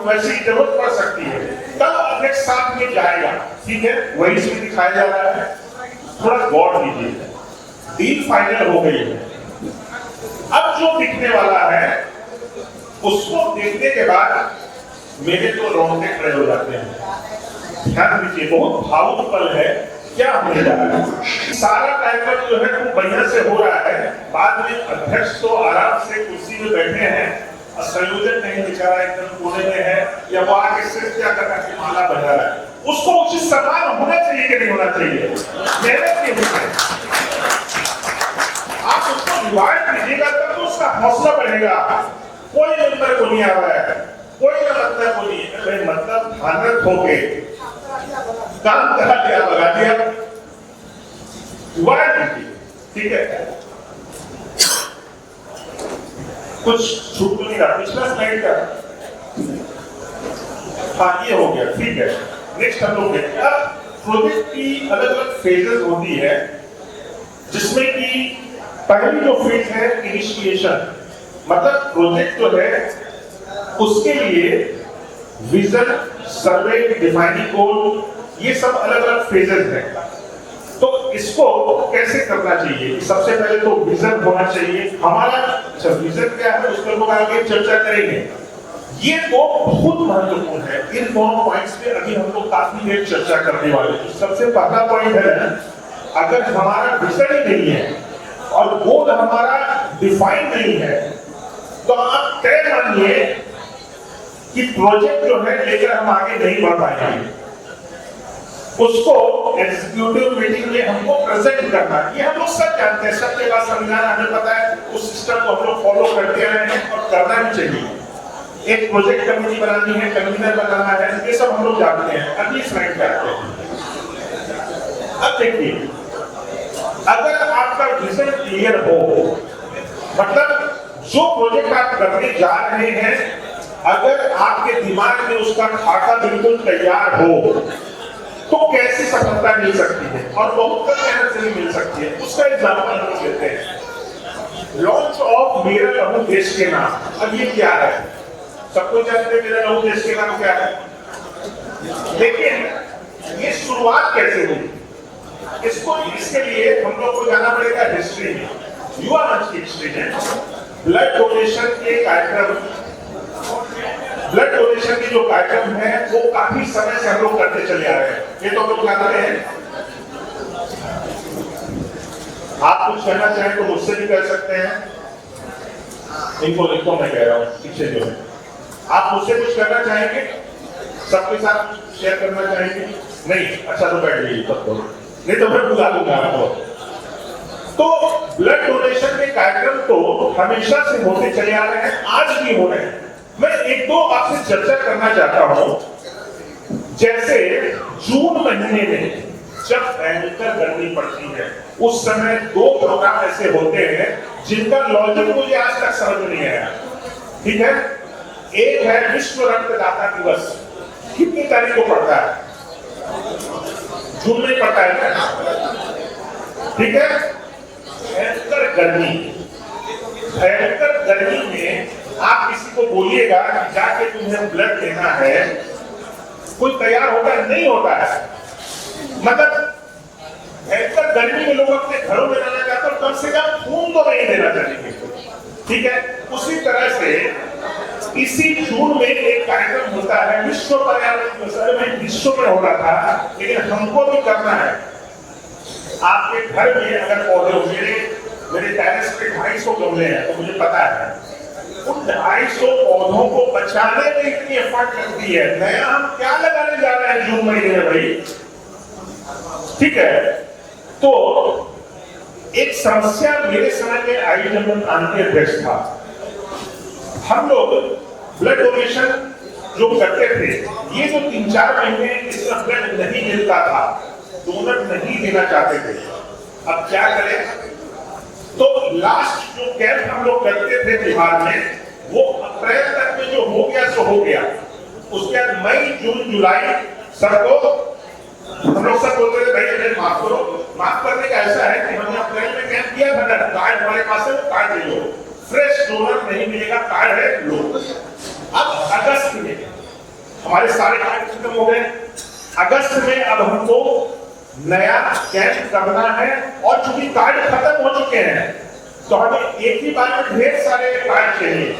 वैसी जरूरत पड़ सकती है, तब अध्यक्ष साथ में जाएगा। ठीक है, वही इसमें दिखाया जा रहा है। थोड़ा गौर कीजिए, डील फाइनल हो गई है। अब जो दिखने वाला है उसको देखने के बाद मेरे तो रोंगटे खड़े हो जाते हैं। ध्यान दीजिए, बहुत भावुक पल है। क्या होने जा रहा है? सारा टाइमर जो है वो बढ़िया से हो रहा है, बाद में अध्यक्ष तो आराम से कुर्सी में बैठे हैं और संयोजक नहीं बेचारा एकदम कोने में है, या वो आगे सिर्फ क्या कर रहा है, माला बजा रहा है। उसको उचित सम्मान होना चाहिए कि नहीं होना चाहिए? मेहनत के लिए आप उसको रिवार्ड कीजिएगा तब तो उसका हौसला बढ़ेगा। कोई मेंबर को नहीं आ रहा है, कोई मतलब को नहीं है, मतलब भानत होके काम करा दिया, लगा दिया, ठीक है, कुछ छूट नहीं रहा। पिछला स्लाइड का, हाँ ये हो गया, ठीक है। नेक्स्ट हम लोग देखते हैं। अब प्रोजेक्ट की अलग अलग फेजेस होती है, जिसमें कि पहली जो फेज है इनिशिएशन, मतलब प्रोजेक्ट जो है उसके लिए विजन, सर्वे, डिफाइनिंग गोल, ये सब अलग अलग फेजेस हैं। तो इसको कैसे करना चाहिए? सबसे पहले तो विजन होना चाहिए हमारा। अच्छा, विजन क्या है उस पर हम आगे चर्चा करेंगे। ये दो बहुत महत्वपूर्ण है। इन दोनों पॉइंट्स पे अभी हम लोग काफी देर चर्चा करने वाले हैं। सबसे पहला पॉइंट है, अगर हमारा विजन ही नहीं है और गोल हमारा डिफाइन नहीं है, तो आप तय मानिए कि प्रोजेक्ट जो है लेकर हम आगे नहीं बढ़ पाएंगे। उसको एग्जीक्यूटिव मीटिंग में हमको प्रेजेंट करना, ये हम लोग सब जानते हैं, सबके पास संविधान हमें पता है, उस सिस्टम को हम लोग फॉलो करते रहे हैं और करना भी चाहिए। एक प्रोजेक्ट कमेटी बनानी है, कन्वीनर बनाना है, ये सब हम लोग जानते हैं। अगली स्लाइड पे आते हैं। अब देखिए, अगर आपका विजन क्लियर हो, मतलब जो प्रोजेक्ट आप करने जा रहे हैं, अगर आपके दिमाग में उसका खाका बिल्कुल तैयार हो, तो कैसी सफलता मिल सकती है और बहुत कम मेहनत से भी मिल सकती है। उसका एग्जाम्पल हम लेते हैं, लॉन्च ऑफ मेरा लहू देश के नाम। अब ये क्या है? सबको जानते हैं मेरा लहू देश के नाम क्या है, लेकिन ये शुरुआत कैसे हुई? इसको इसके लिए हम लोग को जाना पड़ेगा हिस्ट्री में, युवा मंच की हिस्ट्री में। ब्लड डोनेशन के कार्यक्रम, ब्लड डोनेशन के जो कार्यक्रम है वो काफी समय से हम लोग करते चले आ रहे हैं। ये तो हम लोग जानते हैं। आप कुछ कहना चाहें तो मुझसे भी कह सकते हैं। इनको मैं कह रहा हूँ पीछे जो है, आप मुझसे कुछ करना चाहेंगे, सबके साथ शेयर करना चाहेंगे? नहीं? अच्छा, तो बैठ जाइए तब तो, नहीं तो मैं बुला दूंगा आपको। तो ब्लड डोनेशन के कार्यक्रम तो हमेशा से होते चले आ रहे हैं, आज भी हो रहे हैं। मैं एक दो आपसे चर्चा करना चाहता हूं। जैसे जून महीने में जब भयंकर गर्मी पड़ती है, उस समय दो प्रोग्राम ऐसे होते हैं जिनका लॉजिक मुझे आज तक समझ नहीं आया। ठीक है, एक है विश्व रक्तदाता दिवस। कितनी तारीख को पड़ता है? जून में पड़ता है ना? ठीक है, भयंकर गर्मी, भयंकर गर्मी में आप किसी को बोलिएगा कि जाके तुम्हें ब्लड देना है, कोई तैयार होता है? नहीं होता है। मतलब भयंकर गर्मी में लोग अपने घरों में रहना चाहते हैं, कम से कम खून तो नहीं देना चाहेंगे। ठीक है, उसी तरह से इसी जून में एक कार्यक्रम होता है विश्व पर्यावरण दिवस में। विश्व में हो रहा था, लेकिन हमको भी करना है। आपके घर में अगर पौधे, मेरे टेरेस पे 250 गमले हैं, तो मुझे पता है उन 250 पौधों को बचाने में इतनी एफर्ट लगती है। नया हम क्या लगाने जा रहे हैं जून महीने में भाई? ठीक है, तो एक समस्या मेरे समय में आई जब मैं प्रांतीय अध्यक्ष था। हम लोग ब्लड डोनेशन जो करते थे, ये जो 3-4 महीने इसमें ब्लड नहीं मिलता था, डोनर नहीं देना चाहते थे। अब क्या करें? तो लास्ट जो कैंप हम लोग करते थे बिहार में, वो अप्रैल तक में जो हो गया सो हो गया। उसके बाद मई, जून, जुलाई सबको हम लोग सब बोलते थे भाई माफ करो। माफ करने का ऐसा है कि हमने अप्रैल में कैंप किया था, कार्ड हमारे पास है, कार्ड ले लो। फ्रेश डोनर नहीं मिलेगा, कार्ड है, लो। अब अगस्त में हमारे सारे कार्ड खत्म हो गए। अगस्त में अब हमको नया कैंप करना है, और चूंकि कार्ड खत्म हो चुके हैं तो हमें एक ही बार में ढेर सारे कार्ड चाहिए।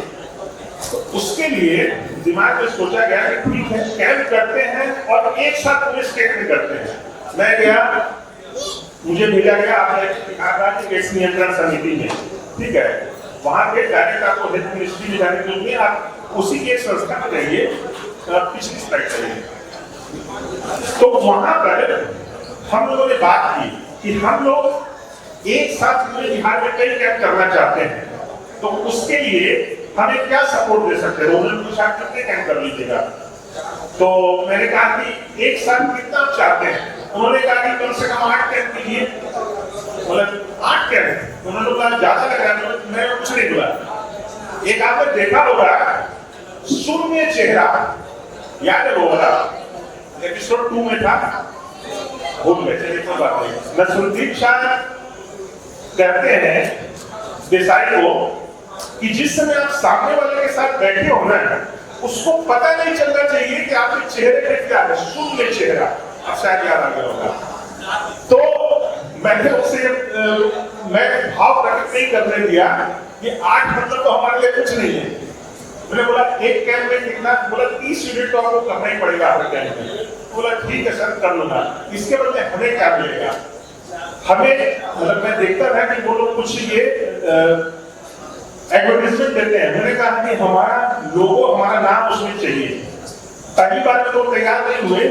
तो उसके लिए दिमाग में सोचा गया कि ठीक है, कैंप करते हैं और एक साथ पूरे स्टेट में करते हैं। मैं गया, मुझे भेजा गया आपने केस नियंत्रण समिति में। ठीक है, वहां के डायरेक्टर आपको हेल्थ मिनिस्ट्री में जाने के लिए आप उसी के संस्था में जाइए, पिछली स्लाइड जाइए। तो वहां पर हम लोगों ने बात की कि हम लोग एक साथ पूरे बिहार में कई कैंप करना चाहते हैं, तो उसके लिए हमें क्या सपोर्ट दे सकते हैं? रोजन के साथ कितने कैंप कर लीजिएगा? तो मैंने कहा कि एक साथ कितना आप चाहते हैं? उन्होंने कहा कि कम से कम 8 कैंप कीजिए। मतलब 8 कैंप? उन्होंने बोला ज्यादा लग रहा है। मैं कुछ नहीं बोला। एक आपने देखा होगा शून्य चेहरा, याद है वो वाला एपिसोड 2 में था, भूल गए, चलिए कोई बात नहीं। नसरुद्दीन शाह कहते हैं देसाई को कि जिस समय आप सामने वाले के साथ बैठे हो ना, उसको पता नहीं चलना चाहिए कि आपके चेहरे पे क्या है, शून्य चेहरा। अब शायद याद आ गया होगा। तो मैंने उसे मैं भाव प्रकट नहीं करने दिया कि 8 मतलब तो हमारे लिए कुछ नहीं है। मैंने बोला एक कैंप में कितना, बोला 30 यूनिट तो आपको करना ही पड़ेगा हर कैंप में। बोला ठीक है सर कर लूंगा, इसके बदले हमें क्या मिलेगा? हमें मतलब मैं देखता था कि वो लोग कुछ ये एडवर्टाइजमेंट देते हैं। मैंने कहा कि हमारा लोगो, हमारा नाम उसमें चाहिए। पहली बार में तो तैयार नहीं हुए,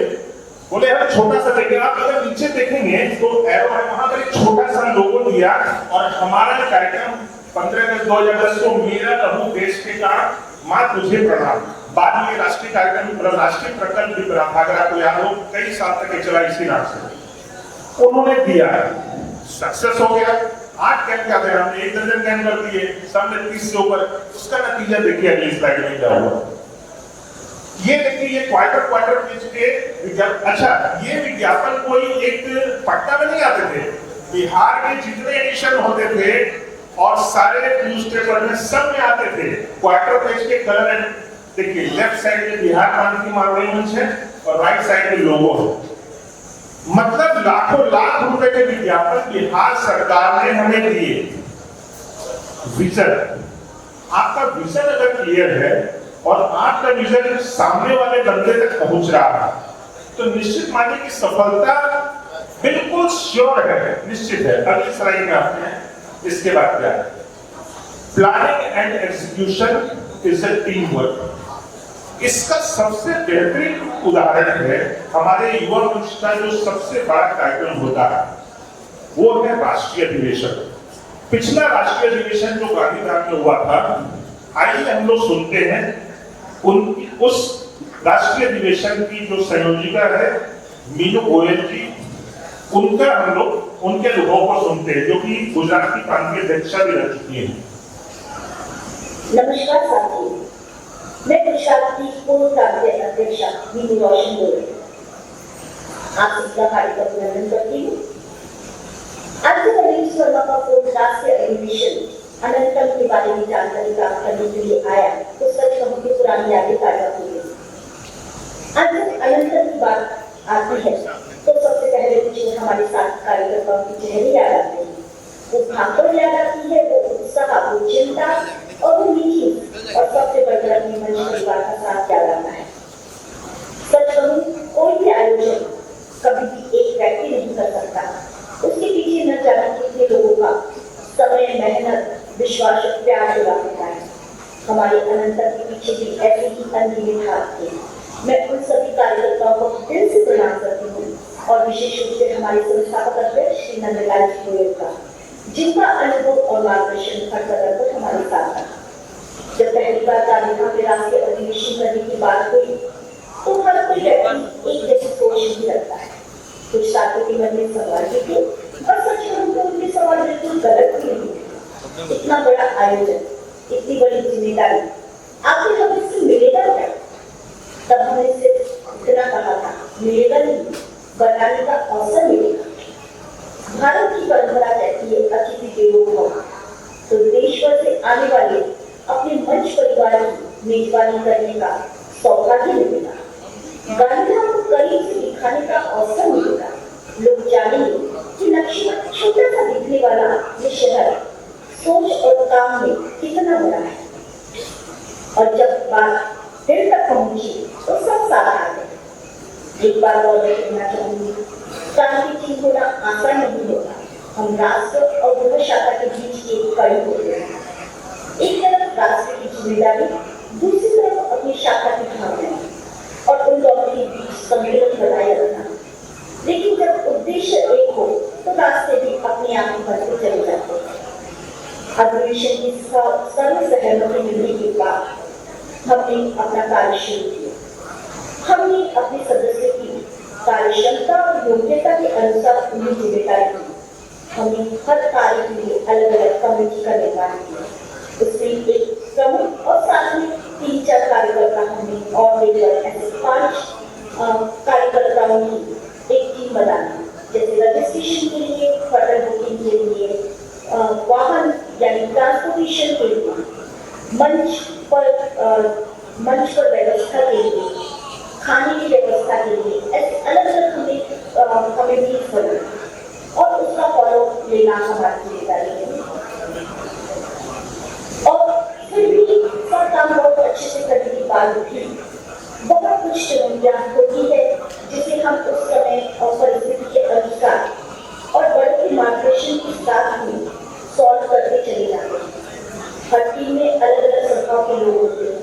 बोले हम छोटा सा देंगे। आप अगर नीचे देखेंगे तो एरो है, वहां पर एक छोटा सा लोगो दिया और हमारा कार्यक्रम 15 अगस्त 2010 को मेरा लहू देश के कारण मां तुझे प्रणाम। बाद में राष्ट्रीय कार्यक्रम, राष्ट्रीय प्रकल्प भी बना था, अगर आपको याद हो, कई साल तक चला इसी नाम से। उन्होंने दिया, सक्सेस हो गया। 8 कैंप क्या थे, हमने 1 दर्जन कैंप कर दिए, सबने 30 से ऊपर। उसका नतीजा देखिए अगली स्लाइड में क्या हुआ। ये देखिए, ये क्वार्टर पेज के विज्ञापन। अच्छा, ये विज्ञापन कोई एक पट्टा में नहीं आते थे, बिहार के जितने एडिशन होते थे और सारे न्यूज़पेपर में सब में आते थे। क्वार्टर पेज के कलर देखिए, लेफ्ट साइड में बिहार क्रांति मारवाड़ी मंच है और राइट साइड में लोगो है। मतलब लाखों लाख रुपए के विज्ञापन बिहार सरकार ने हमें दिए। विजन, आपका विजन अगर क्लियर है और आपका विजन सामने वाले बंदे तक पहुंच रहा है तो निश्चित मानिए कि सफलता बिल्कुल श्योर है, निश्चित है। अगली स्लाइड में आपने इसके बाद क्या है, planning and execution is a team work. इसका सबसे बेहतरीन उदाहरण है हमारे युवा मंच का जो सबसे बड़ा कार्यक्रम होता है वो है राष्ट्रीय अधिवेशन। पिछला राष्ट्रीय अधिवेशन जो गांधीधाम में हुआ था, आइए हम लोग सुनते हैं उस राष्ट्रीय अधिवेशन की जो संयोजिका है मीनू गोयल जी, उनका हम लोग उनके अनुभव को सुनते हैं, जो कि गुजरात की प्रांतीय अध्यक्षा भी रह चुकी है। नमस्कार साथियों, मैं गुजरात की पूर्व प्रांतीय अध्यक्षा मीनू रोशन बोल रही हूँ। आप सबका हार्दिक अभिनंदन करती हूँ। आज के रवीश वर्मा का पूर्व राष्ट्रीय अधिवेशन अनंतम के बारे में जानकारी प्राप्त करने के लिए आया तो सच कहूं कि पुरानी यादें ताजा हो गई। आज जब अनंतम की बात आती है तो सबसे पहले मुझे हमारे साथ कार्यकर्ताओं की चेहरे याद आते हैं। वो भागदौड़ याद आती है, वो उत्साह, वो चिंता और वो मीटिंग, और सबसे बढ़कर अपने मंच परिवार का साथ याद आता है। सच कहूं, कोई भी आयोजन कभी भी एक व्यक्ति नहीं कर सकता, उसके पीछे न जाने कितने लोगों का समय, मेहनत, विश्वास, प्यार जुड़ा होता है। हमारे अनंतर के पीछे भी ऐसे ही अनगिनत हाथ थे। मैं उन सभी कार्यकर्ताओं को दिल से प्रणाम करती हूँ और विशेष रूप से हमारे संस्थापक अध्यक्ष श्री नंदलाल जी गोयल का, जिनका अनुभव और मार्गदर्शन हर कदम पर हमारे साथ था। जब पहली बार गांधीधाम में राष्ट्रीय अधिवेशन करने की बात हुई तो हर कोई व्यक्ति एक जैसी सोच ही रखता है। कुछ साथियों के मन में सवाल भी थे और सच कहूं तो उनके सवाल बिल्कुल गलत भी नहीं थे। इतना बड़ा आयोजन, इतनी बड़ी जिम्मेदारी, आखिर हमें इससे मिलेगा क्या? तब हमने सिर्फ इतना कहा था, मिलेगा नहीं, बताने का अवसर मिलेगा। भारत की परंपरा कहती है अतिथि देवो भव, तो देश भर से आने वाले अपने मंच परिवार की मेजबानी करने का सौभाग्य मिलेगा। गांधीधाम को करीब से दिखाने का अवसर मिलेगा। लोग जानेंगे कि नक्शे में छोटा सा दिखने वाला ये शहर सोच और काम में कितना बड़ा है। और जब बात दिल तक पहुंची तो सब साथ आ गए। एक बार और मैं कहना चाहूंगी, क्रांति चिन्ह होना आसान नहीं होता। हम राष्ट्र और गृह शाखा के बीच की एक कड़ी होते हैं। एक तरफ राष्ट्र की जिम्मेदारी, दूसरी तरफ अपनी शाखा की भावना और उन दोनों के बीच संतुलन बनाए रखना। लेकिन जब उद्देश्य एक हो तो रास्ते भी अपने आप ही बढ़ते चले जाते हैं। अधिवेशन की सर्व सहमति मिलने के बाद हमने अपना कार्य शुरू किया। हमने अपने सदस्य की कार्यक्षमता और योग्यता के अनुसार उन्हें जिम्मेदारी दी। हमने हर कार्य के लिए अलग अलग कमेटी का निर्माण किया। उसमें एक प्रमुख और साथ में 3-4 कार्यकर्ता हमने और लेकर ऐसे 5 कार्यकर्ताओं की एक टीम बनाई। जैसे रजिस्ट्रेशन के लिए, होटल बुकिंग के लिए, वाहन यानी ट्रांसपोर्टेशन के लिए, मंच पर मंच पर व्यवस्था के लिए, खाने की व्यवस्था के लिए, ऐसे अलग अलग हमें कमेटीज बनी और उसका फॉलो लेना हमारी जिम्मेदारी है। और फिर भी सब काम बहुत अच्छे से करने की बात उठी। बहुत कुछ चुनौतियां होती है जिसे हम उस समय और परिस्थिति के अनुसार और बड़े के मार्गदर्शन के साथ में सॉल्व करते चले जाते हैं। हर टीम में अलग अलग स्वभाव के लोग होते हैं,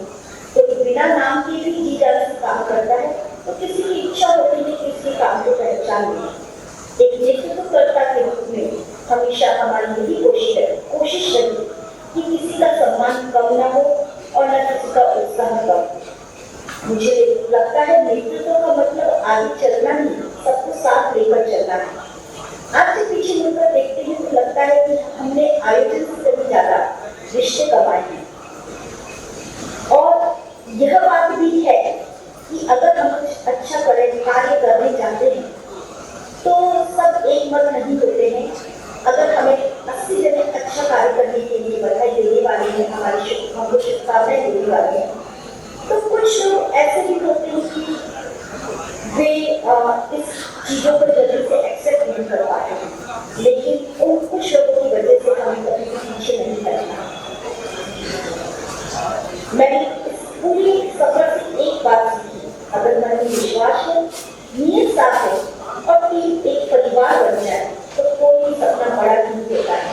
तो बिना नाम के भी जी जान से काम करता है, तो किसी की इच्छा होती है कि इसके काम को पहचान ले। एक नेतृत्वकर्ता के रूप में हमेशा हमारी यही कोशिश रही कि किसी का सम्मान कम न हो और न किसी का उत्साह कम। मुझे लगता है नेतृत्व का मतलब आगे चलना नहीं, सबको साथ लेकर चलना है। आज से पीछे मुड़कर देखते हैं तो लगता है कि हमने आयोजन से कभी ज्यादा रिश्ते कमाए हैं। और यह बात भी है कि अगर हम कुछ अच्छा कार्य करने चाहते हैं तो सब एक मत नहीं होते हैं। अगर हमें 80 जने अच्छा कार्य करने के लिए बधाई देने वाले हैं, हमको शुभकामनाएं देने वाले हैं, तो कुछ लोग ऐसे भी होते हैं कि वे इस चीजों को जल्दी से एक्सेप्ट नहीं कर पाते हैं, लेकिन उन कुछ लोगों की वजह से हमें कभी पीछे नहीं करना। मैंने इस पूरी सफर से एक बात सीखी, अगर मन में विश्वास है, नियत साफ है और टीम एक परिवार बन जाए तो कोई भी सपना बड़ा नहीं होता है।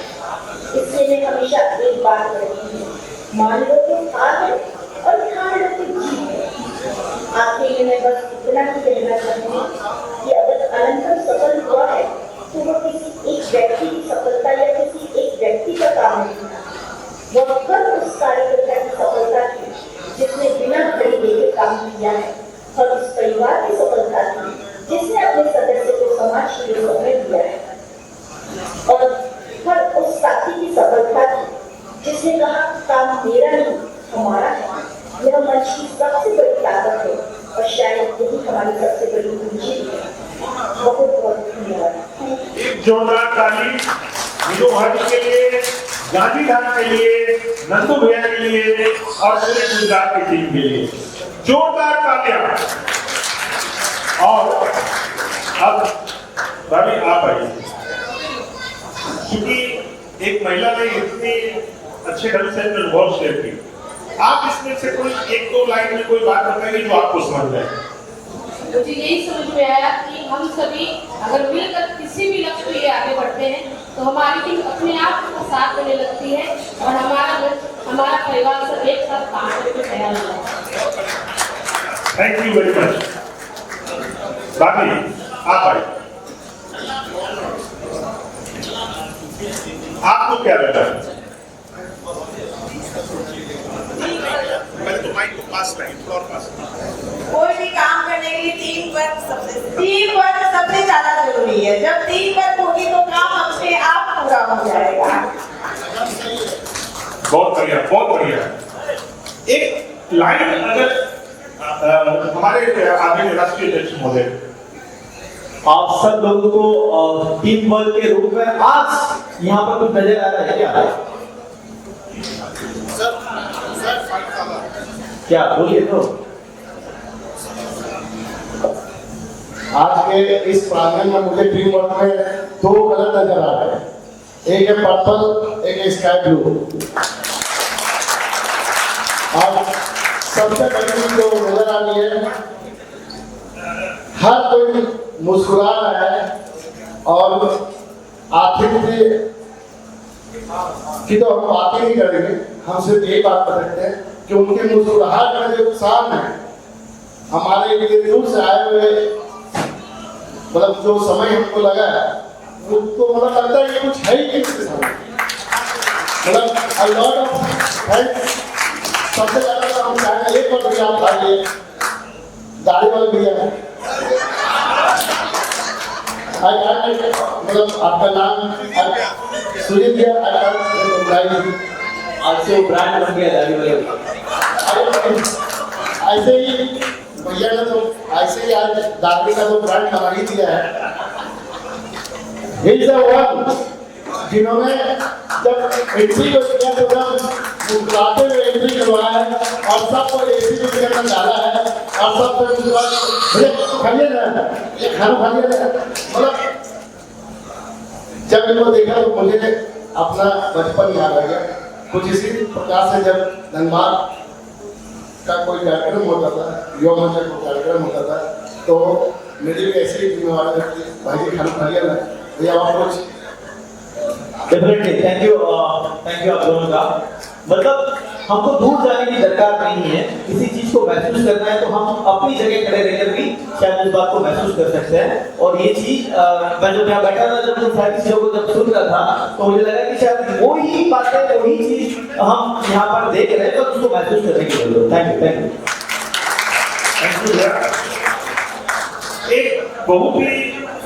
इसलिए मैं हमेशा एक बात करती हूँ, मान लो तो हार है और ठान लो तो जीत है। आखिर में मैं बस इतना ही कहना चाहूँगी कि अगर अनंतम सफल हुआ है तो वो किसी एक व्यक्ति की सफलता या किसी एक व्यक्ति का काम नहीं था, वह हर उस कार्यकर्ता की सफलता थी जिसने बिना घड़ी देखे काम किया है, और उस परिवार की सफलता थी जिसने अपने सदस्य को समाज के लिए समय दिया है, और हर उस साथी की सफलता थी जिसने कहा काम मेरा नहीं हमारा है। यह मंच की सबसे बड़ी ताकत है और शायद यही हमारी सबसे बड़ी पूंजी है। बहुत बहुत धन्यवाद। एक जोरदार ताली विनोद भाई के लिए, गांधीधाम के लिए, नंदू भैया के लिए और पूरे गुजरात की टीम के लिए जोरदार तालियां। और अब भाभी आप आइए, क्योंकि एक महिला ने इतनी अच्छे ढंग से अनुभव शेयर की, आप इसमें से कोई एक दो लाइन में कोई बात बताइए जो आपको समझ में आए। मुझे यही समझ में आया कि हम सभी अगर मिलकर किसी भी लक्ष्य के लिए आगे बढ़ते हैं तो हमारी टीम अपने आप को साथ देने लगती है और हमारा परिवार सब एक साथ काम करके तैयार हो जाता है। Thank you very much. बाकी आप आइए, आपको क्या लगा? पहले तो माइक को पास लाइन, फ्लोर पास। कोई भी काम करने के लिए टीम वर्क सबसे ज्यादा जरूरी है। जब टीम वर्क होगी तो काम अपने आप पूरा हो जाएगा। बहुत बढ़िया, बहुत बढ़िया। एक लाइन अगर हमारे आगे राष्ट्रीय अध्यक्ष महोदय, आप सब लोगों को टीम वर्क के रूप में आज यहाँ पर कुछ नजर आ रहा है क्या? क्या बोलिए तो। आज के इस प्रांगण में मुझे टीम वर्क में दो कलर नजर आ रहे हैं, एक है पर्पल, एक है स्काई ब्लू। और सबसे बड़ी जो नजर आ रही है, हर कोई मुस्कुरा रहा है और आखिर कि तो हम बातें नहीं करेंगे, हम सिर्फ एक बात बताते हैं कि उनके मुस्कुराहट में जो उत्साह है, हमारे लिए दूर से आए हुए मतलब जो समय हमको लगा है उसको मतलब लगता है कि कुछ है ही इसके सामने। मतलब a lot of thanks। सबसे ज्यादा तो हम चाहेंगे एक बार भैया आप आइए, दाढ़ी वाले भैया हैं, मतलब आपका नाम सुनील भैया, आज से वो ब्रांड बन गया दाढ़ी वाले। ऐसे ही भैया ने तो ऐसे ही आज दाढ़ी का तो ब्रांड बना ही दिया है। जिन्होंने जब एंट्री को किया तो मुस्कुराते हुए एंट्री करवाया है और सबको एसी के अंदर डाला है और सबसे भैया खाइए ना, ये खाना खाइए ना। मतलब जब इनको देखा तो मुझे अपना बचपन याद आ गया। कुछ इसी प्रकार से जब धनबाद का कोई कार्यक्रम होता था, युवा मंच का कार्यक्रम होता था, तो मेरी भी ऐसी जिम्मेवारी रहती है, भाई जी खाना खाइए ना भैया आप कुछ। डेफिनेटली थैंक यू आप दोनों का। मतलब हमको दूर जाने की दरकार नहीं है, किसी चीज को महसूस करना है तो हम अपनी जगह खड़े रहकर भी शायद उस बात को महसूस कर सकते हैं। और ये चीज मैं जब यहाँ बैठा था, जब उन सारी चीजों को जब सुन रहा था तो मुझे लगा कि शायद वही बातें, वही चीज हम यहाँ पर देख रहे हैं, तो उसको महसूस करने की जरूरत है। Thank you. एक बहुत ही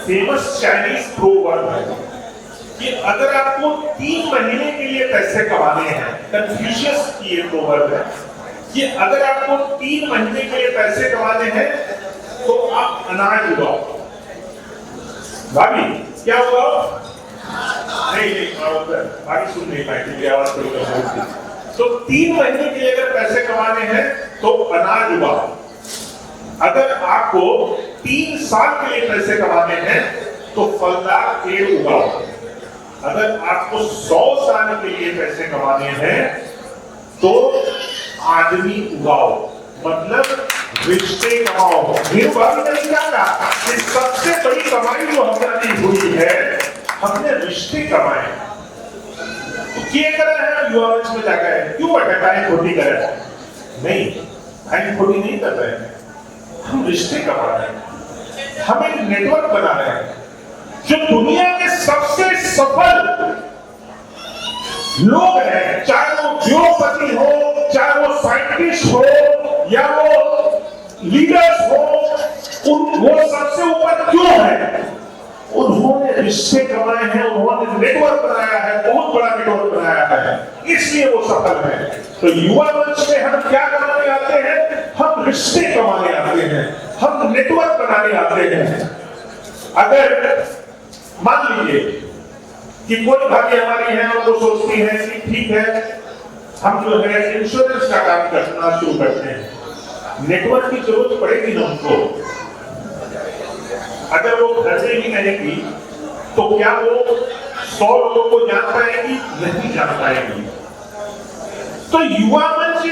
फेमस चाइनीज प्रोवर्ब है कि अगर आपको 3 महीने के लिए पैसे कमाने हैं, कन्फ्यूशियस की ये प्रोवर्ब है कि अगर आपको 3 महीने के लिए पैसे कमाने हैं तो आप अनाज उगाओ। भाभी क्या उगाओ? नहीं भाभी सुन नहीं पाई थी, आवाज थोड़ी कम थी। तो 3 महीने के लिए अगर पैसे कमाने हैं तो अनाज उगाओ। अगर आपको 3 साल के लिए पैसे कमाने हैं तो फलदार पेड़ उगाओ। अगर आपको 100 साल के लिए पैसे कमाने हैं तो आदमी उगाओ, मतलब रिश्ते कमाओ। ये बात नहीं कहा कि सबसे बड़ी कमाई जो हमारी हुई है, हमने रिश्ते कमाए। तो क्या कर रहे हैं युवा मंच में जाकर? क्यों टाइम खोटी कर रहे हैं? नहीं, टाइम खोटी नहीं कर रहे हैं, हम रिश्ते कमा रहे हैं, हम एक नेटवर्क बना रहे हैं। जो दुनिया के सबसे सफल लोग हैं, चाहे वो उद्योगपति हो, चाहे वो साइंटिस्ट हो या वो लीडर्स हो, वो सबसे ऊपर क्यों है? उन्होंने रिश्ते कमाए हैं, उन्होंने नेटवर्क बनाया है, बहुत बड़ा नेटवर्क बनाया है, इसलिए वो सफल है। तो युवा मंच में हम क्या कमाने आते हैं? हम रिश्ते कमाने आते हैं, हम नेटवर्क बनाने आते हैं। अगर मान लीजिए कि कोई भाभी हमारी है और वो सोचती है कि ठीक है हम जो है इंश्योरेंस का काम करना शुरू करते हैं, नेटवर्क की जरूरत पड़ेगी ना उनको। अगर वो घर से ही रहेगी तो क्या वो 100 लोगों को जान पाएगी? नहीं जान पाएगी। तो युवा मंच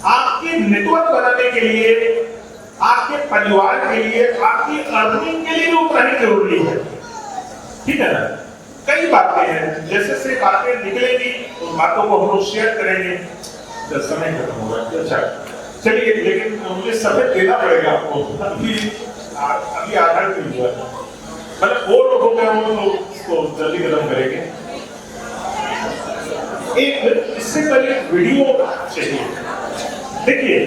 आपके नेटवर्क बनाने के लिए, आपके परिवार के लिए, आपकी अर्निंग के लिए उतना ही जरूरी है। ठीक है ना? कई बातें हैं, जैसे से बातें निकलेगी उन बातों को हम लोग शेयर करेंगे। जब समय खत्म होगा अच्छा चलिए, लेकिन मुझे समय देना पड़ेगा आपको। अभी आधा नहीं हुआ, मतलब वो लोग हो गए तो उसको जल्दी खत्म करेंगे। एक इससे पहले वीडियो चाहिए। देखिए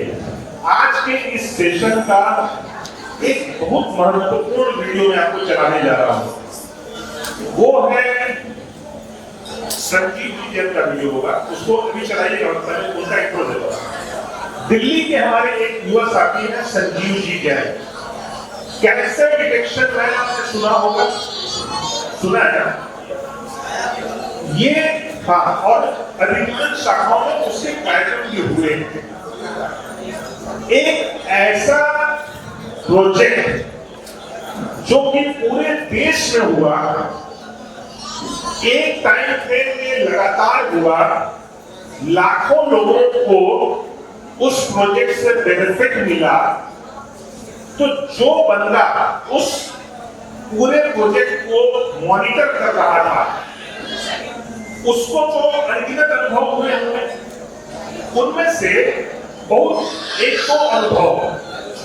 आज के इस सेशन का एक बहुत महत्वपूर्ण वीडियो मैं आपको चलाने जा रहा हूं। वो है संजीव जी का वीडियो होगा, उसको अभी चलाइएगा, मतलब उनका इंट्रो देगा। दिल्ली के हमारे एक युवा साथी हैं Sanjeev ji Jain, cancer detection van आपने सुना होगा, सुना है ना? ये हाँ, और अधिकांश शाखाओं में उसके कार्यक्रम भी हुए हैं। एक ऐसा प्रोजेक्ट जो कि पूरे देश में हुआ, एक टाइम फ्रेम में लगातार हुआ, लाखों लोगों को उस प्रोजेक्ट से बेनिफिट मिला। तो जो बंदा उस पूरे प्रोजेक्ट को मॉनिटर कर रहा था, उसको तो अनगिनत अनुभव हुए होंगे। उनमें से बहुत एक दो अनुभव,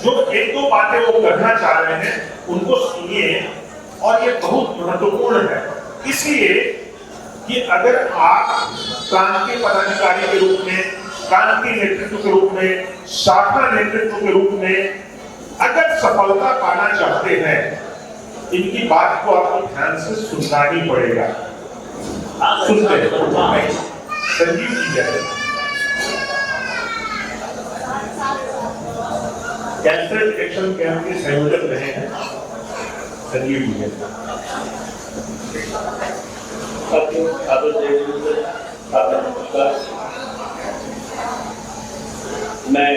जो एक दो बातें वो करना चाह रहे हैं, उनको सुनिए। और ये बहुत महत्वपूर्ण है, इसलिए कि अगर आप क्रांति पदाधिकारी के रूप में, क्रांति नेतृत्व के रूप में, शाखा नेतृत्व के रूप में अगर सफलता पाना चाहते हैं, इनकी बात को आपको ध्यान से सुनना ही पड़ेगा। सुनते हैं संजीव जी जैसे कैंसर डिटेक्शन कैंप के संयोजक रहे हैं संजीव जी जैसे। आपको मैं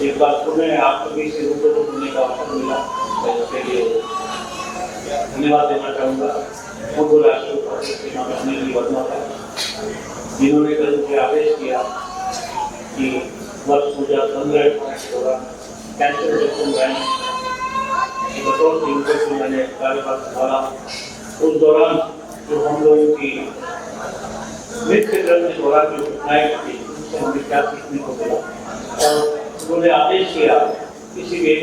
एक बात को मैं आप सभी से रूबरू होने का अवसर मिला, मैं उसके लिए धन्यवाद देना चाहूँगा पूर्व राष्ट्रपति सेना करने की वर्मा का, जिन्होंने कल मुझे आदेश किया कि वर्ष 2015 के दौरान कैंसर डेवलपमेंट बैंक बतौर जिनको से मैंने कार्यभार संभाला, उस दौरान जो हम लोगों की नित्य कर्म के दौरान जो घटनाएं थी उससे हमें क्या सीखने को मिला, और उन्होंने आदेश किया किसी भी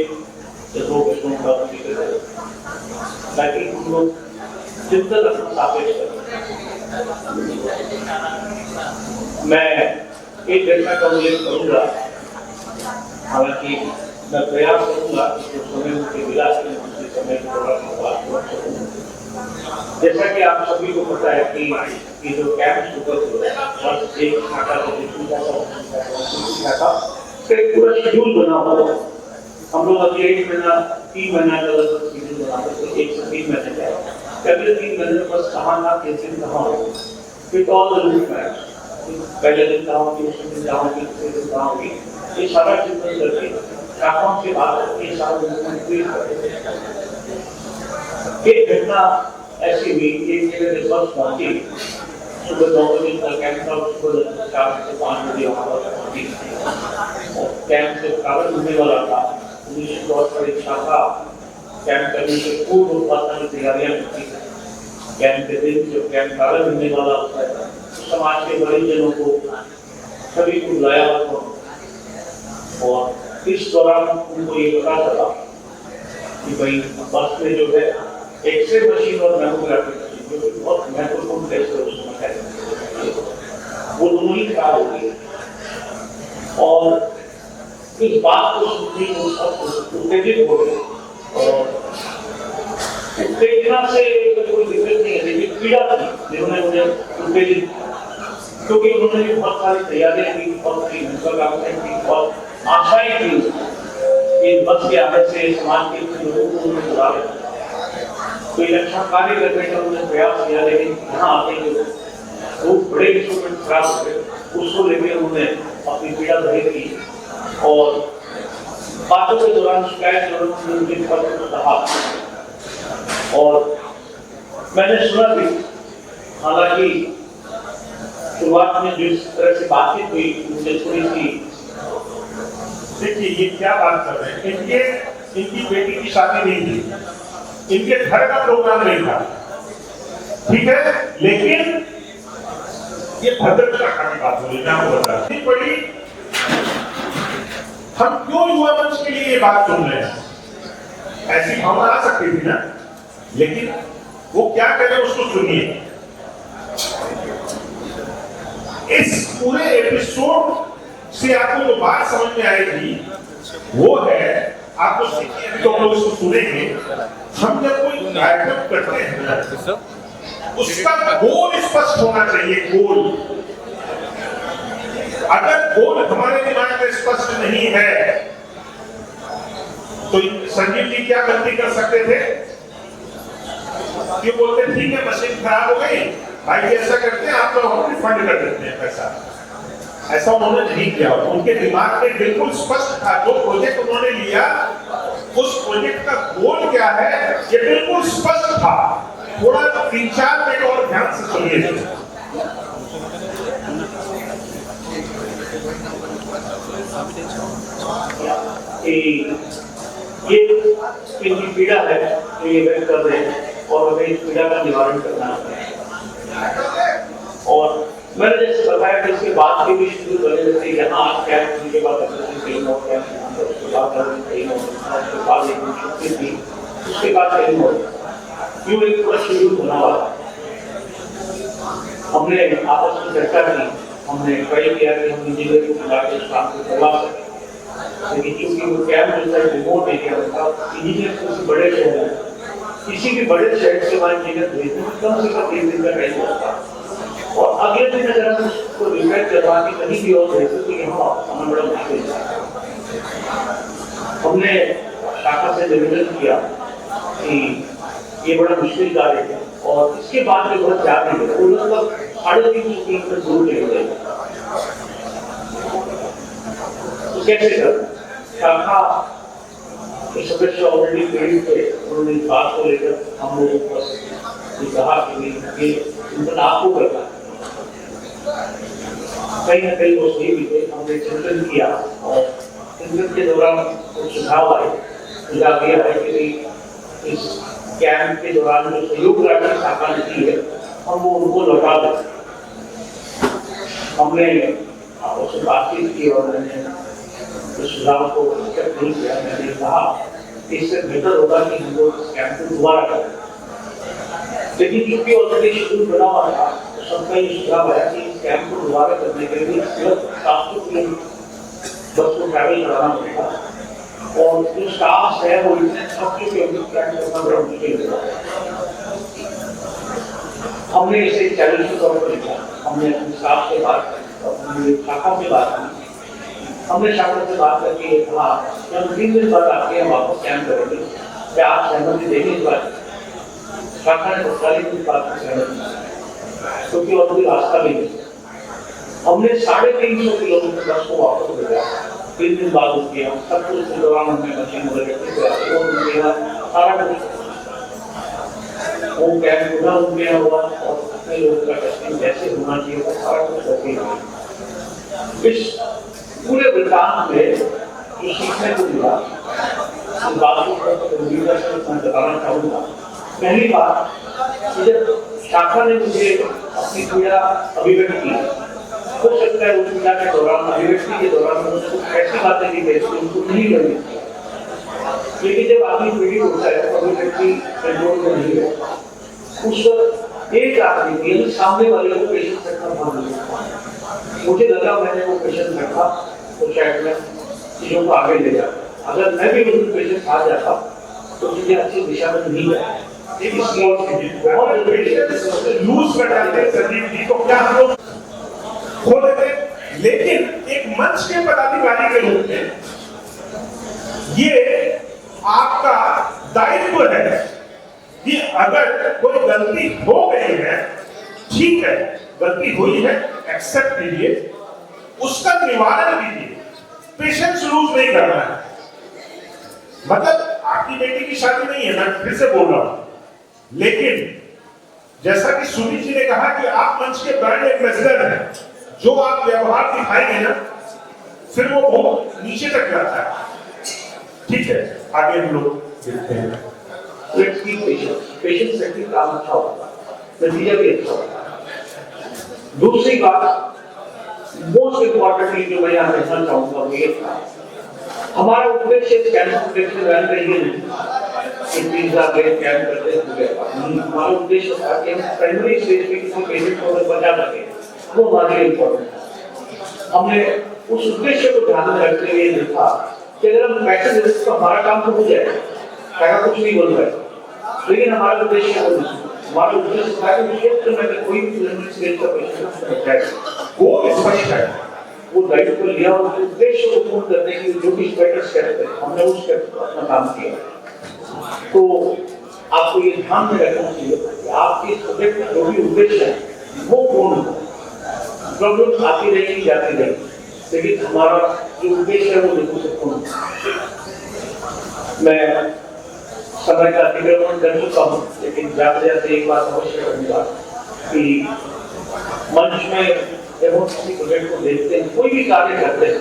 दो विषयों का जिक्र करें ताकि हम लोग चिंतन अपना सापेक्ष करें। मैं एक घटना का उल्लेख करूंगा, हालांकि मैं प्रयास करूंगा कि समय मुझे मिला कि मुझे समय के दौरान बात कर सकूं। जैसा कि आप सभी को पता है कि जो कैंप वर्ष एक शाखा का एक पूरा शेड्यूल बना हुआ, हम लोग अगले 1 महीना 3 महीना का शेड्यूल बनाते थे, 1 से 3 महीने का अगले 3 महीने में बस कहाँ ना किस दिन कहाँ हो, फिर ऑल द रूट मैच, पहले दिन कहाँ होगी, दूसरे दिन कहाँ होगी, तीसरे दिन कहाँ होगी, ये सारा चिंतन करके शाखाओं से बात करके सारा एक घटना ऐसी हुई कि मेरे बस पहुंची सुबह 9 बजे तक कैंप था, सुबह 4 से 5 बजे वहाँ पर पहुंची और कैंप से कागज मिलने वाला था। निश्चित तौर पर एक शाखा कैंप करने से पूर्व बहुत सारी तैयारियां करती है। कैंप के दिन जब कैंप कागज मिलने वाला होता है तो समाज के बड़े जनों को सभी को बुलाया और इस दौरान उनको ये पता चला कि भाई बस में जो है एक्सरे मशीन और मैमोग्राफी मशीन जो कि बहुत महत्वपूर्ण टेस्ट है उसमें है, वो दोनों ही खराब हो गई और इस बात को सुनने को सब उत्तेजित हो गए और उत्तेजना से कोई दिक्कत नहीं है, लेकिन पीड़ा थी जिन्होंने मुझे उत्तेजित, क्योंकि उन्होंने भी बहुत सारी तैयारियां की, बहुत सारी महत्वाकांक्षाएं की, बहुत आशाएं थी कि बस के आने से समाज के लोगों को उन्होंने बुला रहे कोई रक्षा कार्य करने का उन्होंने प्रयास किया, लेकिन यहाँ आके जो वो बड़े इंस्ट्रूमेंट खराब हो गए उसको लेकर उन्होंने अपनी पीड़ा जाहिर की और बातों के दौरान शिकायत कहा और मैंने सुना भी, हालांकि शुरुआत में जिस तरह से बातचीत हुई मुझे थोड़ी सी, देखिए ये क्या बात कर रहे हैं, इनकी बेटी की शादी नहीं थी, इनके घर का प्रोग्राम नहीं था, ठीक है, लेकिन ये भद्र शाखा की बात हो रही है। बड़ी हम क्यों युवा मंच के लिए ये बात सुन रहे हैं, ऐसी भावना आ सकती थी ना, लेकिन वो क्या करें उसको सुनिए। इस पूरे एपिसोड से आपको जो बात समझ में आएगी वो है, आपको सीखिए तो हम लोग इसको सुनेंगे। हम जब कोई कार्यक्रम करते हैं उसका गोल स्पष्ट होना चाहिए, गोल। अगर गोल हमारे दिमाग में स्पष्ट नहीं है तो संजीव जी क्या गलती कर सकते थे कि बोलते ठीक है मशीन खराब हो गई भाई, ऐसा करते हैं आप तो हम रिफंड कर देते हैं पैसा। ऐसा उन्होंने नहीं किया, उनके दिमाग में बिल्कुल स्पष्ट था जो प्रोजेक्ट उन्होंने लिया उस प्रोजेक्ट का गोल क्या है ये बिल्कुल स्पष्ट था। थोड़ा 3-4 मिनट और ध्यान से सुनिए। ये इनकी पीड़ा है तो ये व्यक्त कर रहे हैं और हमें इस पीड़ा का निवारण करना है। और मैंने जैसे बताया कि इसके बाद के भी शुरू करने जैसे यहाँ आज क्या है, उनके बाद कहीं और क्या है, उसके बाद कहीं और, उसके बाद एक छुट्टी थी, उसके बाद कहीं और, यूँ एक पूरा शेड्यूल बना हुआ। हमने आपस में चर्चा की, हमने ट्राई किया कि हम इंजीनियर को बुला के इस काम को करवा सकें, लेकिन क्योंकि वो कैंप जो है रिमोट एरिया होता, इंजीनियर किसी बड़े शहर में, किसी भी बड़े शहर से वहाँ इंजीनियर भेजने में कम से कम 1 दिन का टाइम लगता और अगले दिन अगर हम उसको रिपेयर करवा के कहीं भी और भेजते तो यहाँ हमें बड़ा मुश्किल है। हमने शाखा से निवेदन किया कि ये बड़ा मुश्किल कार्य है और इसके बाद भी बहुत जाते हैं, लगभग 350 किलोमीटर दूर ले गए कैसे करना है। शाखा के सदस्य ऑलरेडी पीड़ित थे, उन्होंने इस बात को लेकर हम लोगों को ये कहा कि ये चिंतन आपको करना है। कहीं ना कहीं वो सही भी थे, हमने चिंतन किया और चिंतन के दौरान कुछ सुझाव आए। सुझाव दिया है कि इस कैंप के दौरान जो सहयोग राशि शाखा ने दी है हम वो उनको लौटा दें। हमने उससे बातचीत की और मैंने उस सुझाव को एक्सेप्ट नहीं किया। मैंने कहा इससे बेहतर होगा कि हम लोग इस कैंप को दोबारा करें, लेकिन क्योंकि ऑलरेडी शेड्यूल बना हुआ था तो सबका ये सुझाव आया कि इस कैंप को दोबारा करने के लिए 700 किलोमीटर बस को ट्रैवल कराना पड़ेगा और जो स्टाफ है वो इतने थके कि करना बड़ा मुश्किल है। हमने इसे चैलेंज के तौर पर लिखा। हमने अपने स्टाफ से बात की, अपनी शाखा से बात की। हमने शाखा से बात करके ये कहा कि हम 3 दिन बाद आके हम वापस कैंप करेंगे, क्या आप सहमति देंगे इस बात? शाखा ने तत्कालीन इस बात में सहमति, क्योंकि और कोई रास्ता भी नहीं। हमने 350 किलोमीटर बस को वापस भेजा। 3 दिन बाद उसके हम सब कुछ के दौरान हमने मशीन वगैरह सारा कुछ वो कैंप पूरा उनके यहाँ हुआ और अपने लोगों का टेस्टिंग जैसे होना चाहिए वो सारा कुछ करके इस पूरे वृत्तांत में जो सीखने को मिला उस बात को मैं बताना चाहूँगा। पहली बात कि जब शाखा ने मुझे अपनी पीड़ा अभिव्यक्त की, हो सकता है उस पीड़ा के दौरान अभिव्यक्ति के दौरान मुझे ऐसी बातें की गई उनको नहीं करनी थी, लेकिन जब आदमी पीड़ित होता है तो अभिव्यक्ति कंट्रोल में नहीं है। उस वक्त एक आदमी यानी सामने वाले को पेशेंस रखना बहुत जरूरी है। मुझे लगा मैंने वो पेशेंस रखा तो शायद मैं चीजों को आगे ले जाता। अगर मैं भी उस पेशेंस आ जाता तो चीजें अच्छी दिशा में नहीं जाए। लूज कर डालते हैं संदीप जी को, क्या हम लोग खो देते, लेकिन एक मंच के पदाधिकारी के रूप में ये आपका दायित्व है कि अगर कोई गलती हो गई है, ठीक है, गलती हुई है, एक्सेप्ट कीजिए, उसका निवारण कीजिए, पेशेंस लूज नहीं करना है। मतलब आपकी बेटी की शादी नहीं है, मैं फिर से बोल रहा हूं, लेकिन जैसा कि सुनील जी ने कहा कि आप मंच के ब्रांड एम्बेसडर हैं, जो आप व्यवहार दिखाएंगे ना फिर वो बहुत नीचे तक जाता है। ठीक है, आगे हम लोग देखते हैं। लेट्स कीप पेशेंस से काम अच्छा होगा, नतीजा भी अच्छा होगा। दूसरी बात मोस्ट इम्पोर्टेंटली जो मैं यहाँ कहना चाहूंगा वो ये था, हमारा उद्देश्य कैंसर प्रोटेक्शन वैन का ये नहीं कि पिज्जा बेस कैंप करते हैं। हमारा उद्देश्य था कि हम प्राइमरी स्टेज पे किसी पेशेंट को अगर बचा सके वो हमारे लिए इम्पोर्टेंट है। हमने उस उद्देश्य को ध्यान में रखते हुए देखा कि अगर हम पैसे दे तो हमारा काम तो हो जाएगा, ऐसा कुछ नहीं बोल रहे, लेकिन हमारा उद्देश्य वो नहीं। हमारा उद्देश्य था कि विशेष में कोई भी प्राइमरी स्टेज का पेशेंट बचाए, वो स्पष्ट है। वो दायित्व लिया और उद्देश्य को पूर्ण करने की जो भी स्टेटस करते हैं हमने उस पर अपना काम किया। तो आपको ये ध्यान में रखना चाहिए कि आपके प्रोजेक्ट में जो भी उद्देश्य है वो पूर्ण हो। प्रॉब्लम आती रहेगी जाती रहेगी, लेकिन हमारा जो उद्देश्य है वो बिल्कुल से पूर्ण। मैं समय का अतिक्रमण कर चुका हूँ, लेकिन जाते जाते एक बात अवश्य करूँगा कि मंच में जब हम किसी प्रोजेक्ट को देखते हैं, कोई भी कार्य करते हैं,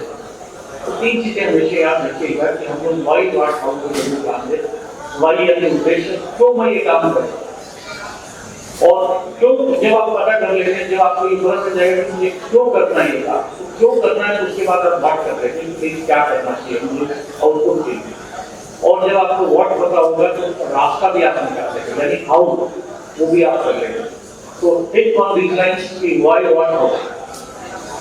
तो 3 चीजें हमेशा याद रखिएगा कि हम लोग वाई डॉट हाउ को जरूर ध्यान दें। वाई यानी उद्देश्य, क्यों मैं ये काम कर रहा हूं, और क्यों जब आप पता कर लेते हैं, जब आपको ये पता चल जाएगा कि मुझे क्यों करना है ये काम, तो क्यों करना है, तो उसके बाद आप बात कर रहे हैं कि क्या करना चाहिए मुझे आउटपुट के लिए। और जब आपको व्हाट पता होगा तो रास्ता भी आप निकाल देंगे, यानी हाउ वो भी आप कर लेंगे। तो थिंक ऑन दीस लाइंस की वाई व्हाट हाउ।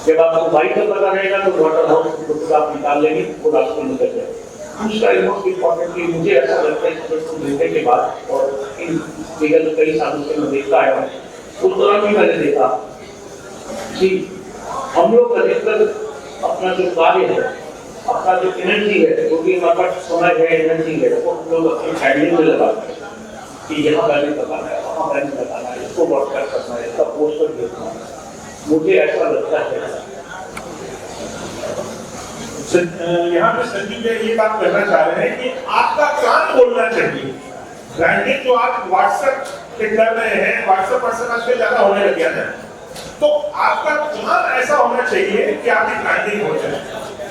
जब आपको वाई का पता रहेगा तो व्हाट और हाउ को आप निकाल लेंगे, वो रास्ते निकल जाएगा। दूसरा मोस्ट इम्पोर्टेंटली मुझे ऐसा लगता है इसको देखने के बाद, और इन विगत कई सालों से मैं देखता आया हूँ, उस दौरान भी मैंने देखा कि हम लोग अधिकतर अपना जो कार्य है, अपना जो एनर्जी है, जो भी हमारे पास समय है, एनर्जी है, वो हम लोग अपनी हैंडलिंग में लगाते हैं कि यहाँ बैलेंस लगाना है, वहाँ बैलेंस लगाना है, इसको ब्रॉडकास्ट करना है, इसका पोस्टर देखना है। मुझे ऐसा लगता है यहाँ पे संजीव जी ये बात कहना चाह रहे हैं कि आपका काम बोलना चाहिए। ब्रांडिंग जो आप व्हाट्सएप पे कर रहे हैं, व्हाट्सएप आजकल ज्यादा होने लग गया है, तो आपका काम ऐसा होना चाहिए कि आपकी ब्रांडिंग हो जाए।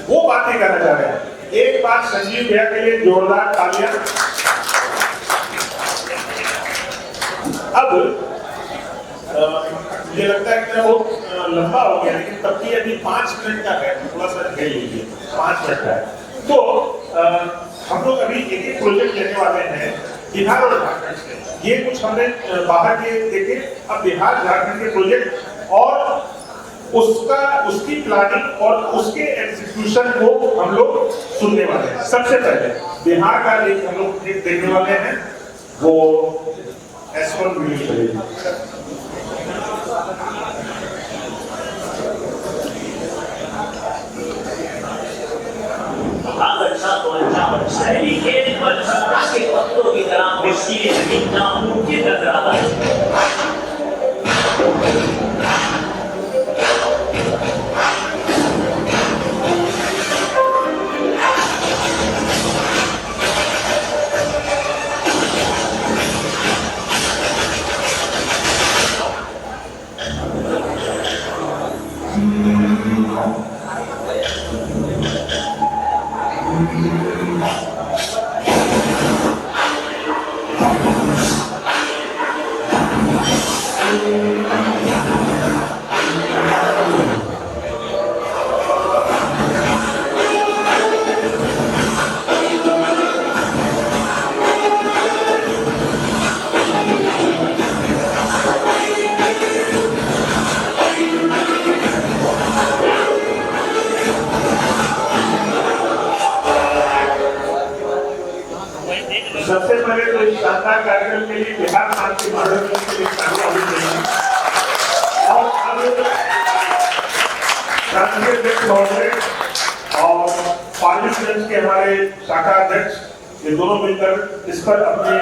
वो बातें करना चाह रहे हैं। एक बात संजीव भैया के लिए जोरदार तालियां। अब मुझे लगता है कि बहुत लंबा हो गया, लेकिन तब भी अभी 5 मिनट का है, थोड़ा सा खेल लीजिए, 5 मिनट का है। तो हम लोग अभी एक प्रोजेक्ट लेने वाले हैं बिहार और झारखंड से। ये कुछ हमने बाहर के देखे, अब बिहार झारखंड के प्रोजेक्ट और उसकी प्लानिंग और उसके एग्जीक्यूशन को हम लोग सुनने वाले हैं। सबसे पहले बिहार का एक हम लोग देखने वाले हैं, वो S1 वीडियो चलेगी। शहरी खेत पर सत्ता के पत्तों की तरह मुश्किल जमीन नामुमकिन नजर आता है। सबसे पहले तो इस शानदार कार्यक्रम के लिए बिहार शांति महासभा के लिए तालियां होनी चाहिए। और अब राष्ट्रीय अध्यक्ष महोदय और पार्लियामेंट के हमारे शाखा अध्यक्ष ये दोनों मिलकर इस पर अपने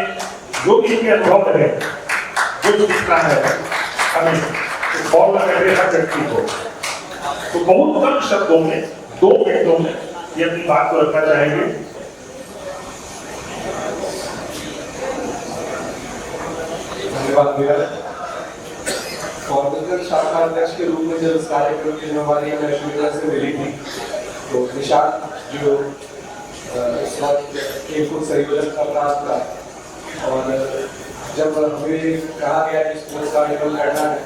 जो भी इनके अनुभव है, जो सीखना है हमें इस बॉल लगा रहे हर व्यक्ति को, तो बहुत कम शब्दों में 2 मिनटों में ये अपनी बात को रखना चाहेंगे। धन्यवाद भैया। फॉर्मल शाखा अध्यक्ष के रूप में जब इस कार्यक्रम की जिम्मेवारी हमें अश्विता से मिली थी, तो निशांत जो इस वक्त खेलकूद संयोजक का प्राप्त था, और जब हमें कहा गया कि स्पोर्ट्स कार्यक्रम करना है,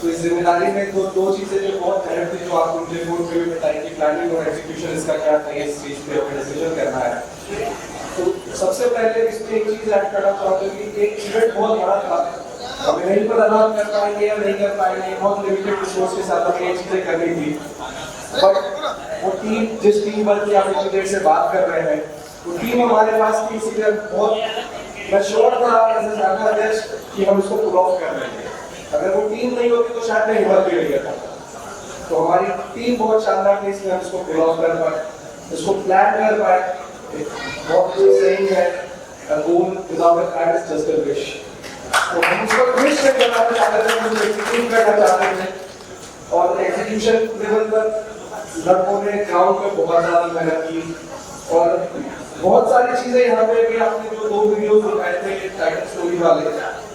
तो इस जिम्मेदारी में दो चीजें जो बहुत अहम थी, जो आपको मुझे फोन पे भी बताई कि प्लानिंग और एग्जीक्यूशन इसका क्या था, इस चीज पे अपना डिसीजन करना है। तो सबसे पहले इसमें एक चीज ऐड करना चाहता हूँ कि एक इवेंट बहुत बड़ा था, हमें नहीं पता था कर पाएंगे या नहीं कर पाएंगे, बहुत लिमिटेड रिसोर्स के साथ हमें ये चीजें करनी थी। बट वो टीम, जिस टीम पर की आप इतनी देर से बात कर रहे हैं, वो टीम हमारे पास थी, इसीलिए बहुत मैं श्योर था एज अ शाखा अध्यक्ष कि हम इसको पुल ऑफ कर लेंगे। अगर वो टीम नहीं होती तो शायद मैं हिम्मत भी नहीं करता। तो हमारी टीम बहुत शानदार थी, इसलिए हम इसको पुल ऑफ कर पाए, इसको प्लान कर पाए। बहुत सही है, a goal without a plan is just a wish। तो हम उसको विश से करना चाहते थे, हम एग्जीक्यूट करना चाहते थे, और एग्जीक्यूशन लेवल पर लड़कों ने ग्राउंड पे बहुत ज़्यादा मेहनत की, और बहुत सारी चीज़ें यहाँ पे भी आपने जो 2 वीडियोस दिखाए थे टाइटल स्टोरी वाले,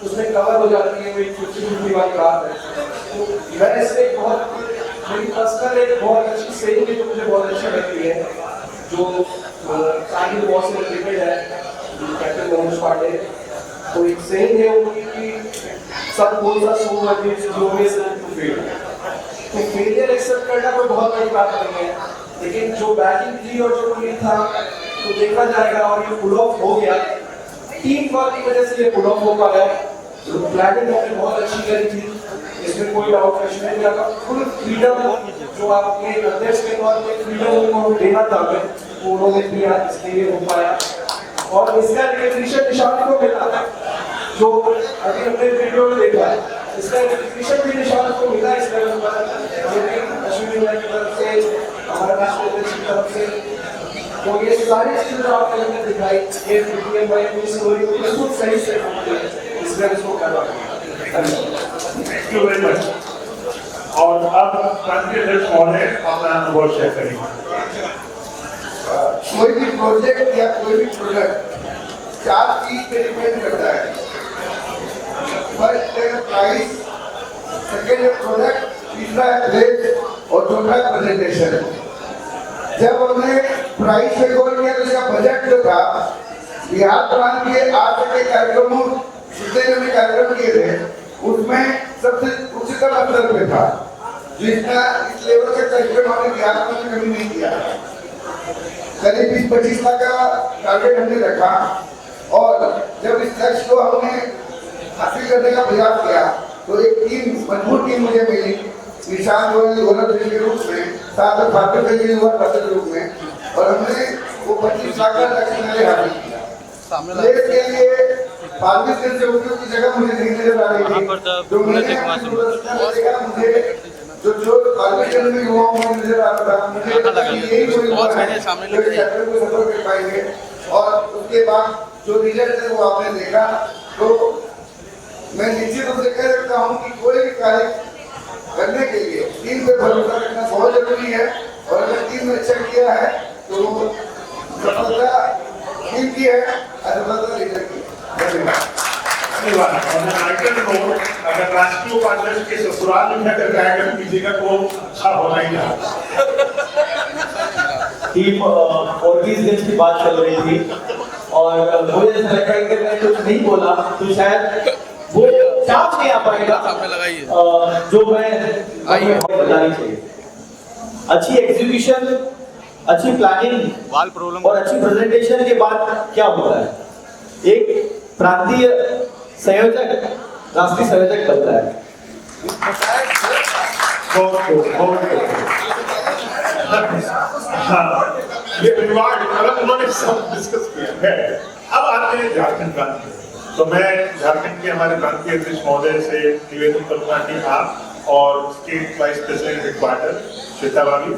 उसमें कवर हो जाती है, वो एक 50-50 वाली बात है। तो मैं इससे बहुत मेरी पर्सनल एक बहुत अच्छी सेविंग है जो मुझे बहुत अच्छी लगती है, जो साहिल वॉर से रिलेटेड है, कैप्टन मनोज पांडे। तो एक सेइंग है उनकी कि सब बोल सा सो मच जो में से टू फेल। तो फेलियर एक्सेप्ट करना कोई बहुत बड़ी बात नहीं है, लेकिन जो बैटिंग थी और जो टीम था तो देखा जाएगा, और ये पुल ऑफ हो गया टीम वर्क की वजह से, ये पुल ऑफ हो पाया। तो प्लानिंग हमने बहुत अच्छी करी थी, इसमें कोई डाउट नहीं लगा। फुल फ्रीडम जो आपके अध्यक्ष के तौर पे फ्रीडम उनको देना था वो उन्होंने दिया, इसलिए हो पाया। और इसका रिकग्निशन निशान को मिला, जो अभी हमने वीडियो में देखा है, इसका रिकग्निशन भी निशान को मिला इस लेवल पर। अश्विनी भैया की तरफ से, हमारे राष्ट्रीय अध्यक्ष की तरफ से, तो ये सारी चीजें जो आपने हमने दिखाई, ये पीटीएम भाई की स्टोरी को बिल्कुल सही से इसमें इसको करवा। Thank you very much. और अब राष्ट्रीय अध्यक्ष महोदय अपना अनुभव शेयर करेंगे। कोई भी प्रोजेक्ट या कोई भी प्रोडक्ट 4 चीज पे डिपेंड करता है। फर्स्ट है प्राइस, सेकेंड है प्रोडक्ट, तीसरा है प्लेस और चौथा है प्रेजेंटेशन। जब हमने प्राइस पे गोल किया तो इसका बजट जो था बिहार प्रांत के आज तक के कार्यक्रमों जितने जो भी कार्यक्रम किए थे उसमें सबसे उच्चतम स्तर पे था, जितना इस लेवल का कार्यक्रम हमने बिहार में कभी नहीं किया। करीब 20-25 लाख का टारगेट हमने रखा और जब इस लक्ष्य को हमने हासिल करने का प्रयास किया तो एक टीम, मजबूत टीम मुझे मिली। निशान गोलर के रूप में, साथ में फातर के रूप में, और हमने वो 25 लाख का लक्ष्य मैंने हासिल किया। देश के लिए 22 दिन से उपयोग की जगह मुझे नहीं नजर आ रही थी, जो मैंने देखा मुझे जो कॉर्पोरेशन में युवाओं में नजर आ रहा था, मुझे यही कोई युवा है जो इस क्षेत्र को सफल कर पाएंगे। और उसके बाद जो रिजल्ट है वो आपने देखा, तो मैं निश्चित रूप से कह सकता हूँ कि कोई भी कार्य करने के लिए टीम पे भरोसा रखना बहुत जरूरी है, और अगर टीम ने अच्छा किया है तो सफलता टीम की है, असफलता लीडर की। धन्यवाद। अगर राष्ट्रीय उपाध्यक्ष के ससुराल में जाकर कार्यक्रम कीजिएगा तो अच्छा होना ही था। टीम ऑर्गेनाइजेशन की बात चल रही थी और मुझे ऐसा लग रहा है कि मैं कुछ नहीं बोला तो शायद वो चाप नहीं आ पाएगा जो मैं बतानी चाहिए। अच्छी एग्जीक्यूशन, अच्छी प्लानिंग और अच्छी प्रेजेंटेशन के बाद क्या होता है, एक प्रांतीय संयोजक राष्ट्रीय संयोजक बनता है। ये परिवार मतलब उन्होंने सब डिस्कस किया है। अब आते हैं झारखंड क्रांति। तो मैं झारखंड के हमारे प्रांतीय अध्यक्ष महोदय से निवेदन करूंगा कि आप और state wise president headquarter Shweta भाभी,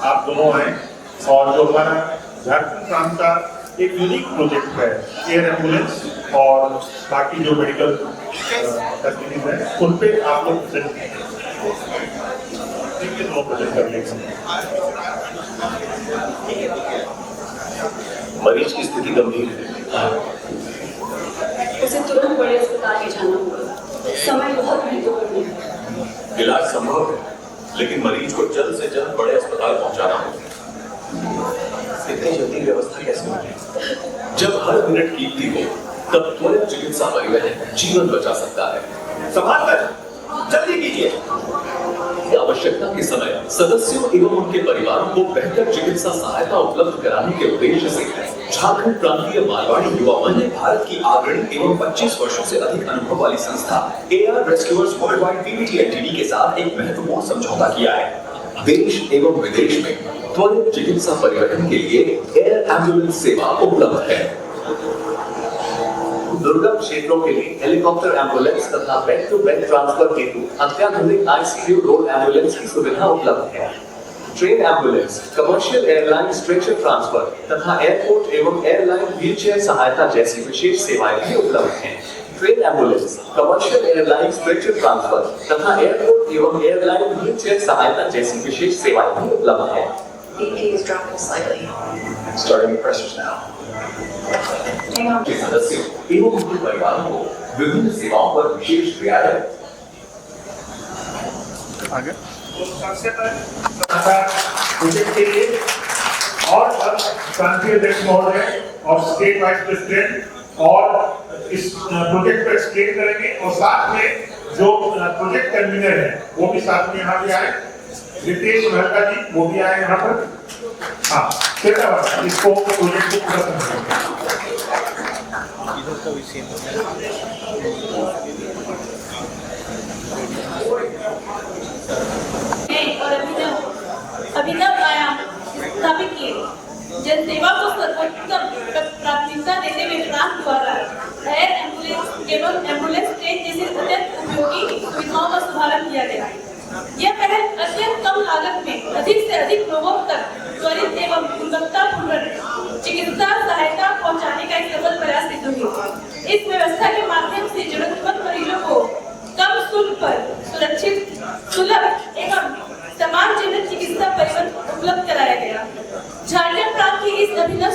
आप दोनों आए और जो हमारा झारखंड प्रांत का एक यूनिक प्रोजेक्ट है एयर एम्बुलेंस और बाकी जो मेडिकल फैसिलिटीज हैं उन पे आप लोग प्रेजेंट कर लेंगे। मरीज की स्थिति गंभीर है, उसे तुरंत बड़े अस्पताल ले जाना होगा, समय बहुत महत्वपूर्ण है। इलाज संभव है लेकिन मरीज को जल्द से जल्द बड़े अस्पताल पहुंचाना होगा। इतनी जल्दी व्यवस्था कैसे होगी? जब हर मिनट कीमती हो तब त्वरित चिकित्सा परिवहन जीवन बचा सकता है। संभाल कर जल्दी कीजिए। आवश्यकता के समय सदस्यों एवं उनके परिवारों को बेहतर चिकित्सा सहायता उपलब्ध कराने के उद्देश्य से झारखंड प्रांतीय मारवाड़ी युवा मंच ने भारत की अग्रणी एवं 25 वर्षों से अधिक अनुभव वाली संस्था AR rescuers world wide Pvt LTD के साथ एक महत्वपूर्ण समझौता किया है। देश एवं विदेश में त्वरित चिकित्सा परिवहन के लिए एयर एम्बुलेंस सेवा उपलब्ध है। दुर्गम क्षेत्रों के लिए हेलीकॉप्टर एम्बुलेंस तथा बेड टू बेड ट्रांसफर हेतु अत्याधुनिक आईसीयू रोड एम्बुलेंस की सुविधा उपलब्ध है। Train ambulance, commercial airline stretcher transfer तथा एयरपोर्ट एवं एयरलाइन व्हीलचेयर सहायता जैसी विशेष सेवाएं भी उपलब्ध हैं। Train ambulance, commercial airline stretcher transfer तथा एयरपोर्ट एवं एयरलाइन व्हीलचेयर सहायता जैसी विशेष सेवाएं भी उपलब्ध हैं। BP is dropping slightly. Starting the pressures now. सदस्यों एवं उनके परिवारों को विभिन्न सेवाओं पर विशेष रियायत। आगे सबसे पहले प्रोजेक्ट के लिए और प्रांतीय अध्यक्ष महोदय और स्टेट वाइस प्रेसिडेंट और इस प्रोजेक्ट पर एक्सप्लेन करेंगे, और साथ में जो प्रोजेक्ट कन्वीनर है वो भी साथ में यहाँ भी आए, रितेश महता जी वो भी आए यहाँ पर। हाँ, इसको प्रोजेक्ट को पूरा करेंगे। और अभिनव आयाम स्थापित किए। जनसेवा को सर्वोत्तम प्राथमिकता देते हुए प्रांत द्वारा एयर एम्बुलेंस एवं एम्बुलेंस ट्रेन जैसी अत्यंत उपयोगी सुविधाओं का शुभारंभ किया गया। यह पहल अत्यंत कम लागत में अधिक से अधिक लोगों तक त्वरित एवं गुणवत्तापूर्ण चिकित्सा सहायता पहुंचाने का एक सफल प्रयास सिद्ध हुआ। इस व्यवस्था के माध्यम से जरूरतमंद मरीजों को कम शुल्क पर सुरक्षित, सुलभ एवं समानजनक चिकित्सा परिवहन उपलब्ध कराया गया। झारखंड प्रांत की इस अभिनव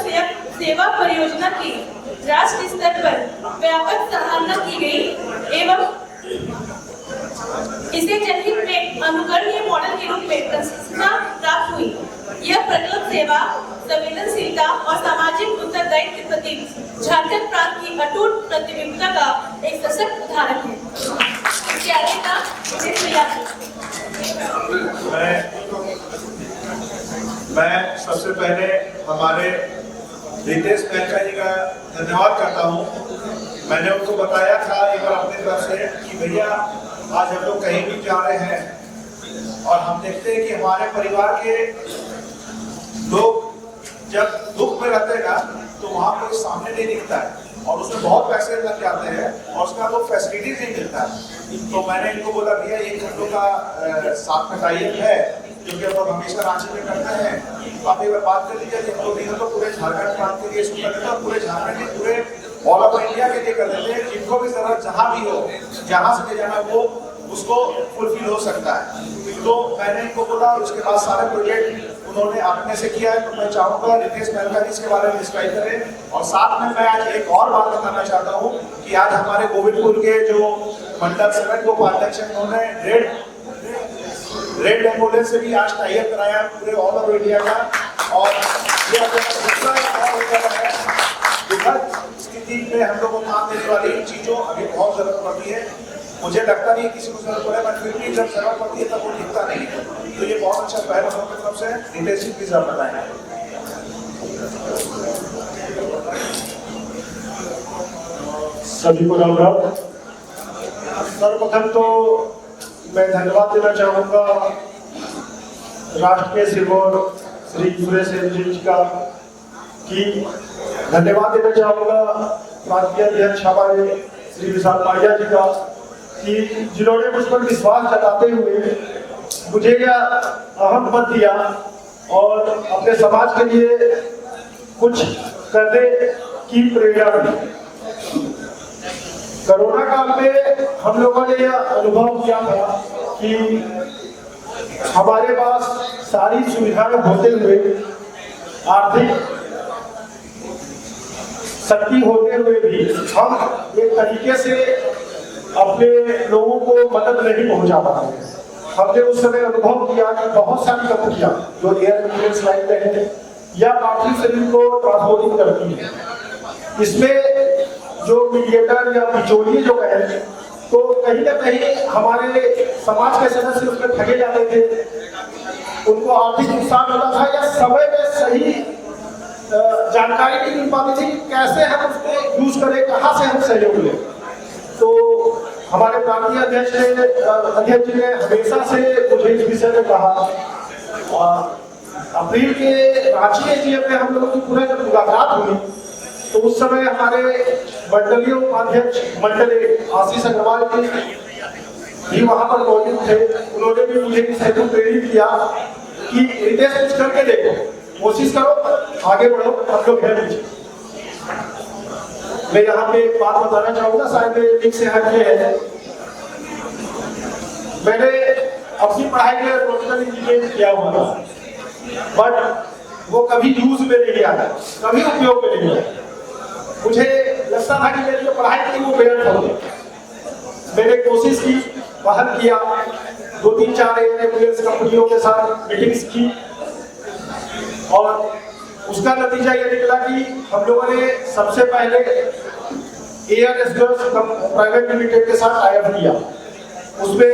सेवा परियोजना की राष्ट्रीय स्तर पर व्यापक सराहना की गई एवं इसे जनहित में अनुकरणीय मॉडल के रूप में प्रशंसा प्राप्त हुई। यह प्रकल्प सेवा, संवेदनशीलता और सामाजिक उत्तरदायित्व के प्रति झारखंड प्रांत की अटूट प्रतिबद्धता का एक सशक्त उदाहरण है। इसके आगे का मैं सबसे पहले हमारे रितेश मेहता जी का धन्यवाद करता हूँ। मैंने उनको बताया था एक बार अपनी तरफ से कि भैया आज हम लोग कहीं भी जा रहे हैं और हम देखते हैं कि हमारे परिवार के लोग जब दुख में रहते हैं ना तो वहाँ कोई सामने नहीं दिखता है और उसमें बहुत पैसे लग जाते हैं और उसका वो फैसिलिटीज नहीं मिलता है। तो मैंने इनको बोला भैया एक हम लोग का साथ में टाइप है जो कि हम लोग हमेशा रांची में करते हैं, तो आप एक बार बात कर लीजिए। हम लोग नहीं तो पूरे झारखंड प्रांत के लिए इसको कर देते हैं, पूरे झारखंड के पूरे ऑल ओवर इंडिया के लिए कर देते हैं। जिनको भी जरूरत जहाँ भी हो, जहाँ से ले जाना वो उसको फुलफिल हो सकता है। तो मैंने इनको बोला, उसके बाद सारे प्रोजेक्ट उन्होंने अपने से किया है। तो मैं चाहूँगा रितेश मेहता जी इसके बारे में डिस्क्राइब करें। और साथ में मैं आज एक और बात बताना चाहता हूँ कि आज हमारे गोविंदपुर के जो मंडल संगठन को उपाध्यक्ष हैं उन्होंने रेड एम्बुलेंस से भी आज टाई अप कराया पूरे ऑल ओवर इंडिया का। और ये दुखद स्थिति में हम लोग को काम देने वाली चीजों अभी बहुत जरूरत पड़ती है। मुझे लगता नहीं किसी को जरूरत पड़े, पर फिर भी जब जरूरत पड़ती है तब वो दिखता नहीं है। तो ये बहुत अच्छा पहल हम लोग की तरफ से। रितेश जी प्लीज आप बताएं। सभी को राम राम। सर्वप्रथम तो मैं धन्यवाद देना चाहूँगा राष्ट्र के सिरमौर श्री सुरेश जी का, कि धन्यवाद देना चाहूँगा प्रांतीय अध्यक्ष हमारे श्री विशाल मारिया जी का, कि जिन्होंने मुझ पर विश्वास जताते हुए मुझे यह अहम पद दिया और अपने समाज के लिए कुछ करने की प्रेरणा दी। कोरोना काल में हम लोगों ने यह अनुभव किया था कि हमारे पास सारी सुविधाएं होते हुए, आर्थिक शक्ति होते हुए भी हम एक तरीके से अपने लोगों को मदद नहीं पहुंचा पा रहे हैं। हमने उस समय अनुभव किया कि बहुत सारी कंपनियां जो एयर एम्बुलेंस लाइन में है या पार्थिव शरीर को ट्रांसपोर्टिंग करती है, इसमें जो मीडिएटर या बिचौलिए जो है, तो कहीं ना कहीं हमारे समाज के सदस्य उसमें ठगे जाते थे। उनको आर्थिक नुकसान होता था या समय में सही जानकारी नहीं मिल पाती थी कैसे हम उसको यूज करें, कहाँ से हम सहयोग लें। तो हमारे प्रांतीय अध्यक्ष जी ने हमेशा से मुझे इस विषय में कहा। अप्रैल के रांची के जीएम में हम लोगों की पूरा जब मुलाकात हुई तो उस समय हमारे मंडलीय उपाध्यक्ष मंडली आशीष अग्रवाल जी भी वहां पर मौजूद थे। उन्होंने भी मुझे इस हेतु प्रेरित किया कि रितेश कुछ करके देखो, कोशिश करो, आगे बढ़ो, हम लोग हैं पीछे। मैं यहाँ पे एक बात बताना चाहूंगा, शायद एक से हटके है। मैंने अपनी पढ़ाई के लिए प्रोफेशनल इंजीनियरिंग किया हुआ था, बट वो कभी यूज में नहीं आया, कभी उपयोग में नहीं आया। मुझे लगता था कि मेरी जो पढ़ाई थी वो बेहद होगी। मैंने कोशिश की, पहल किया, 2-3-4 एम्बुलेंस कंपनियों के साथ मीटिंग्स की और उसका नतीजा ये निकला कि हम लोगों ने सबसे पहले एयर एस्योरेंस प्राइवेट लिमिटेड के साथ टाई अप किया। उसमें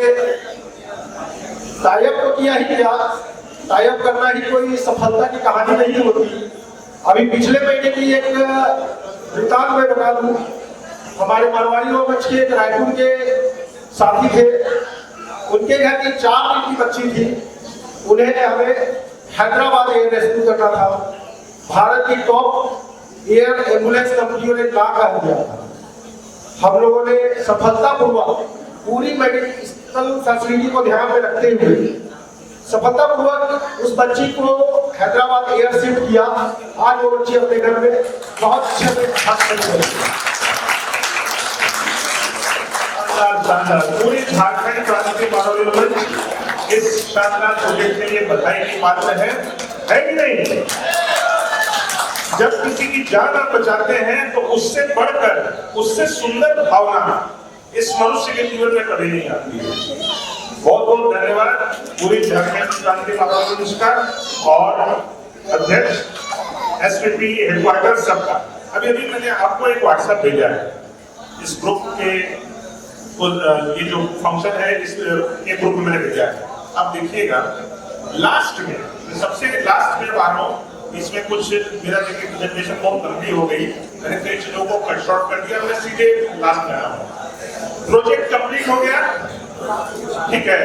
टाई अप तो किया ही किया, टाई अप करना ही कोई सफलता की कहानी नहीं होती। अभी पिछले महीने की एक वृतांत में बता दूं, हमारे मारवाड़ी बच्चे के एक रायपुर के साथी थे, उनके घर की 4 दिन की बच्ची थी, उन्हें हमें हैदराबाद एयर रेस्क्यू करना था। भारत की टॉप एयर एम्बुलेंस कंपनियों ने ना कर दिया था। हम लोगों ने सफलतापूर्वक पूरी मेडिकल फैसिलिटी को ध्यान में रखते हुए सफलतापूर्वक उस बच्ची को हैदराबाद एयर शिफ्ट किया। आज वो बच्ची अपने घर में बहुत अच्छे से पूरी झारखंड क्रांति मानव मंच इस शानदार प्रोजेक्ट के लिए बधाई की पात्र है कि नहीं? जब किसी की जान आप बचाते हैं तो उससे बढ़कर, उससे सुंदर भावना इस मनुष्य के जीवन में कभी नहीं आती है। बहुत बहुत धन्यवाद पूरी झारखंड क्रांति महामंच का और अध्यक्ष एसपीपी हेडक्वार्टर सबका। अभी अभी मैंने आपको एक व्हाट्सएप भेजा है इस ग्रुप के, ये जो फंक्शन है इस एक ग्रुप में मैंने भेजा है। आप देखिएगा लास्ट में, सबसे लास्ट में आ रहा हूँ, इसमें कुछ मेरा देखिए प्रेजेंटेशन बहुत लंबी हो गई, मैंने कई चीजों को कट शॉर्ट कर दिया, मैं सीधे लास्ट में आ रहा हूँ। प्रोजेक्ट कंप्लीट हो गया, ठीक है,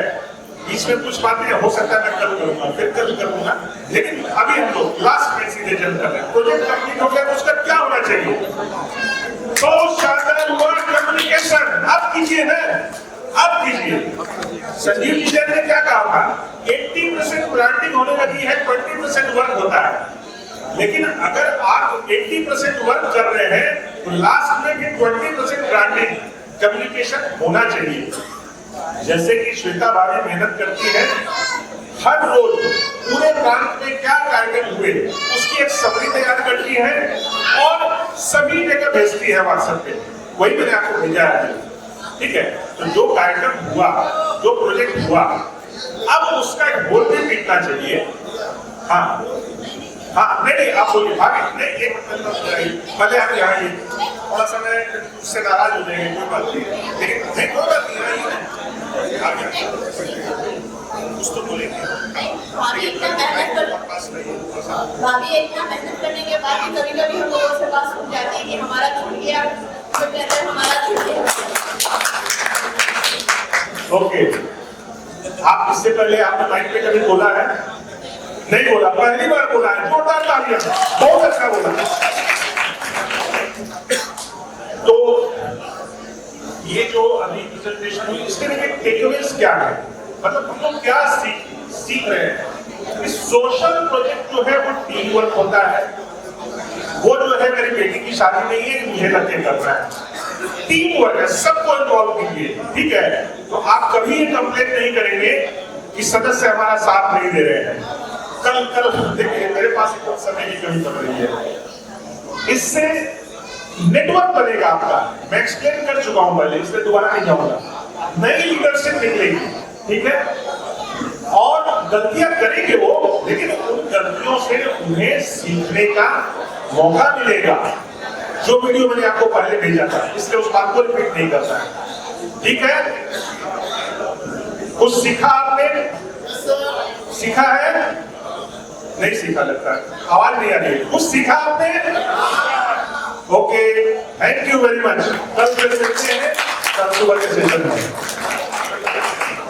इसमें कुछ बातें हो सकता है मैं कल करूंगा, फिर कल करूंगा, लेकिन अभी हम लोग लास्ट में सीधे जल्द कर रहे हैं। प्रोजेक्ट कंप्लीट हो गया तो उसका क्या होना चाहिए? तो शानदार हुआ कम्युनिकेशन। अब कीजिए ना, अब कीजिए। संजीव जी ने क्या कहा था? 80% ब्रांडिंग होने लगी है, 20% वर्क होता है। लेकिन अगर आप 80% वर्क कर रहे हैं तो लास्ट में भी 20% ब्रांडिंग कम्युनिकेशन होना चाहिए। जैसे कि श्वेता भाभी मेहनत करती है, हर रोज पूरे प्रांत में क्या कार्यक्रम हुए उसकी एक समरी तैयार करती है और सभी जगह भेजती है व्हाट्सएप पे। वही मैंने आपको भेजा है, ठीक है। तो जो कार्यक्रम हुआ, जो प्रोजेक्ट हुआ, अब उसका ढोल भी पीटना चाहिए। हाँ हाँ, नहीं आप बोलिए भाभी, नहीं एक मिनट भले आप यहाँ ये थोड़ा सा मैं उससे नाराज हो जाएंगे, कोई बात नहीं, लेकिन नहीं कोई बात नहीं, कुछ तो बोलेंगे। भाभी इतना मेहनत करने के बाद भी कभी कभी हम लोगों से बात सुन जाती है कि हमारा छूट गया, तो कहते हैं हमारा छूट गया। ओके, आप इससे पहले आपने माइक पे कभी बोला है? नहीं बोला, पहली बार बोला है, जोरदार तालियां, बहुत अच्छा बोला। तो ये जो अभी प्रेजेंटेशन हुई, इसके लिए टेकअवेज क्या है, मतलब हम लोग क्या सीख रहे हैं? सोशल प्रोजेक्ट जो है वो टीम वर्क होता है। वो जो है मेरी बेटी की शादी नहीं है, मुझे लगे करना है, टीम वर्क है, सबको इन्वॉल्व कीजिए, ठीक है। तो आप कभी ये कंप्लेंट नहीं करेंगे कि सदस्य हमारा साथ नहीं दे रहे हैं। कल देखिए मेरे पास एक समय की कमी पड़ रही है, इससे नेटवर्क बनेगा आपका। मैं एक्सप्लेन कर चुका हूं पहले, इसमें दोबारा नहीं जाऊंगा। नई लीडरशिप निकलेगी, ठीक है, और गलतियां करेंगे वो, लेकिन उन गलतियों से उन्हें सीखने का मौका मिलेगा। जो वीडियो मैंने आपको पहले भेजा था, इसलिए उस बात को रिपीट नहीं करता है, ठीक है। कुछ सीखा आपने? सीखा है? नहीं सीखा लगता है, आवाज नहीं आ रही है। कुछ सीखा आपने? Okay, thank you very much. कल फिर मिलते हैं, कल सुबह के सेशन में।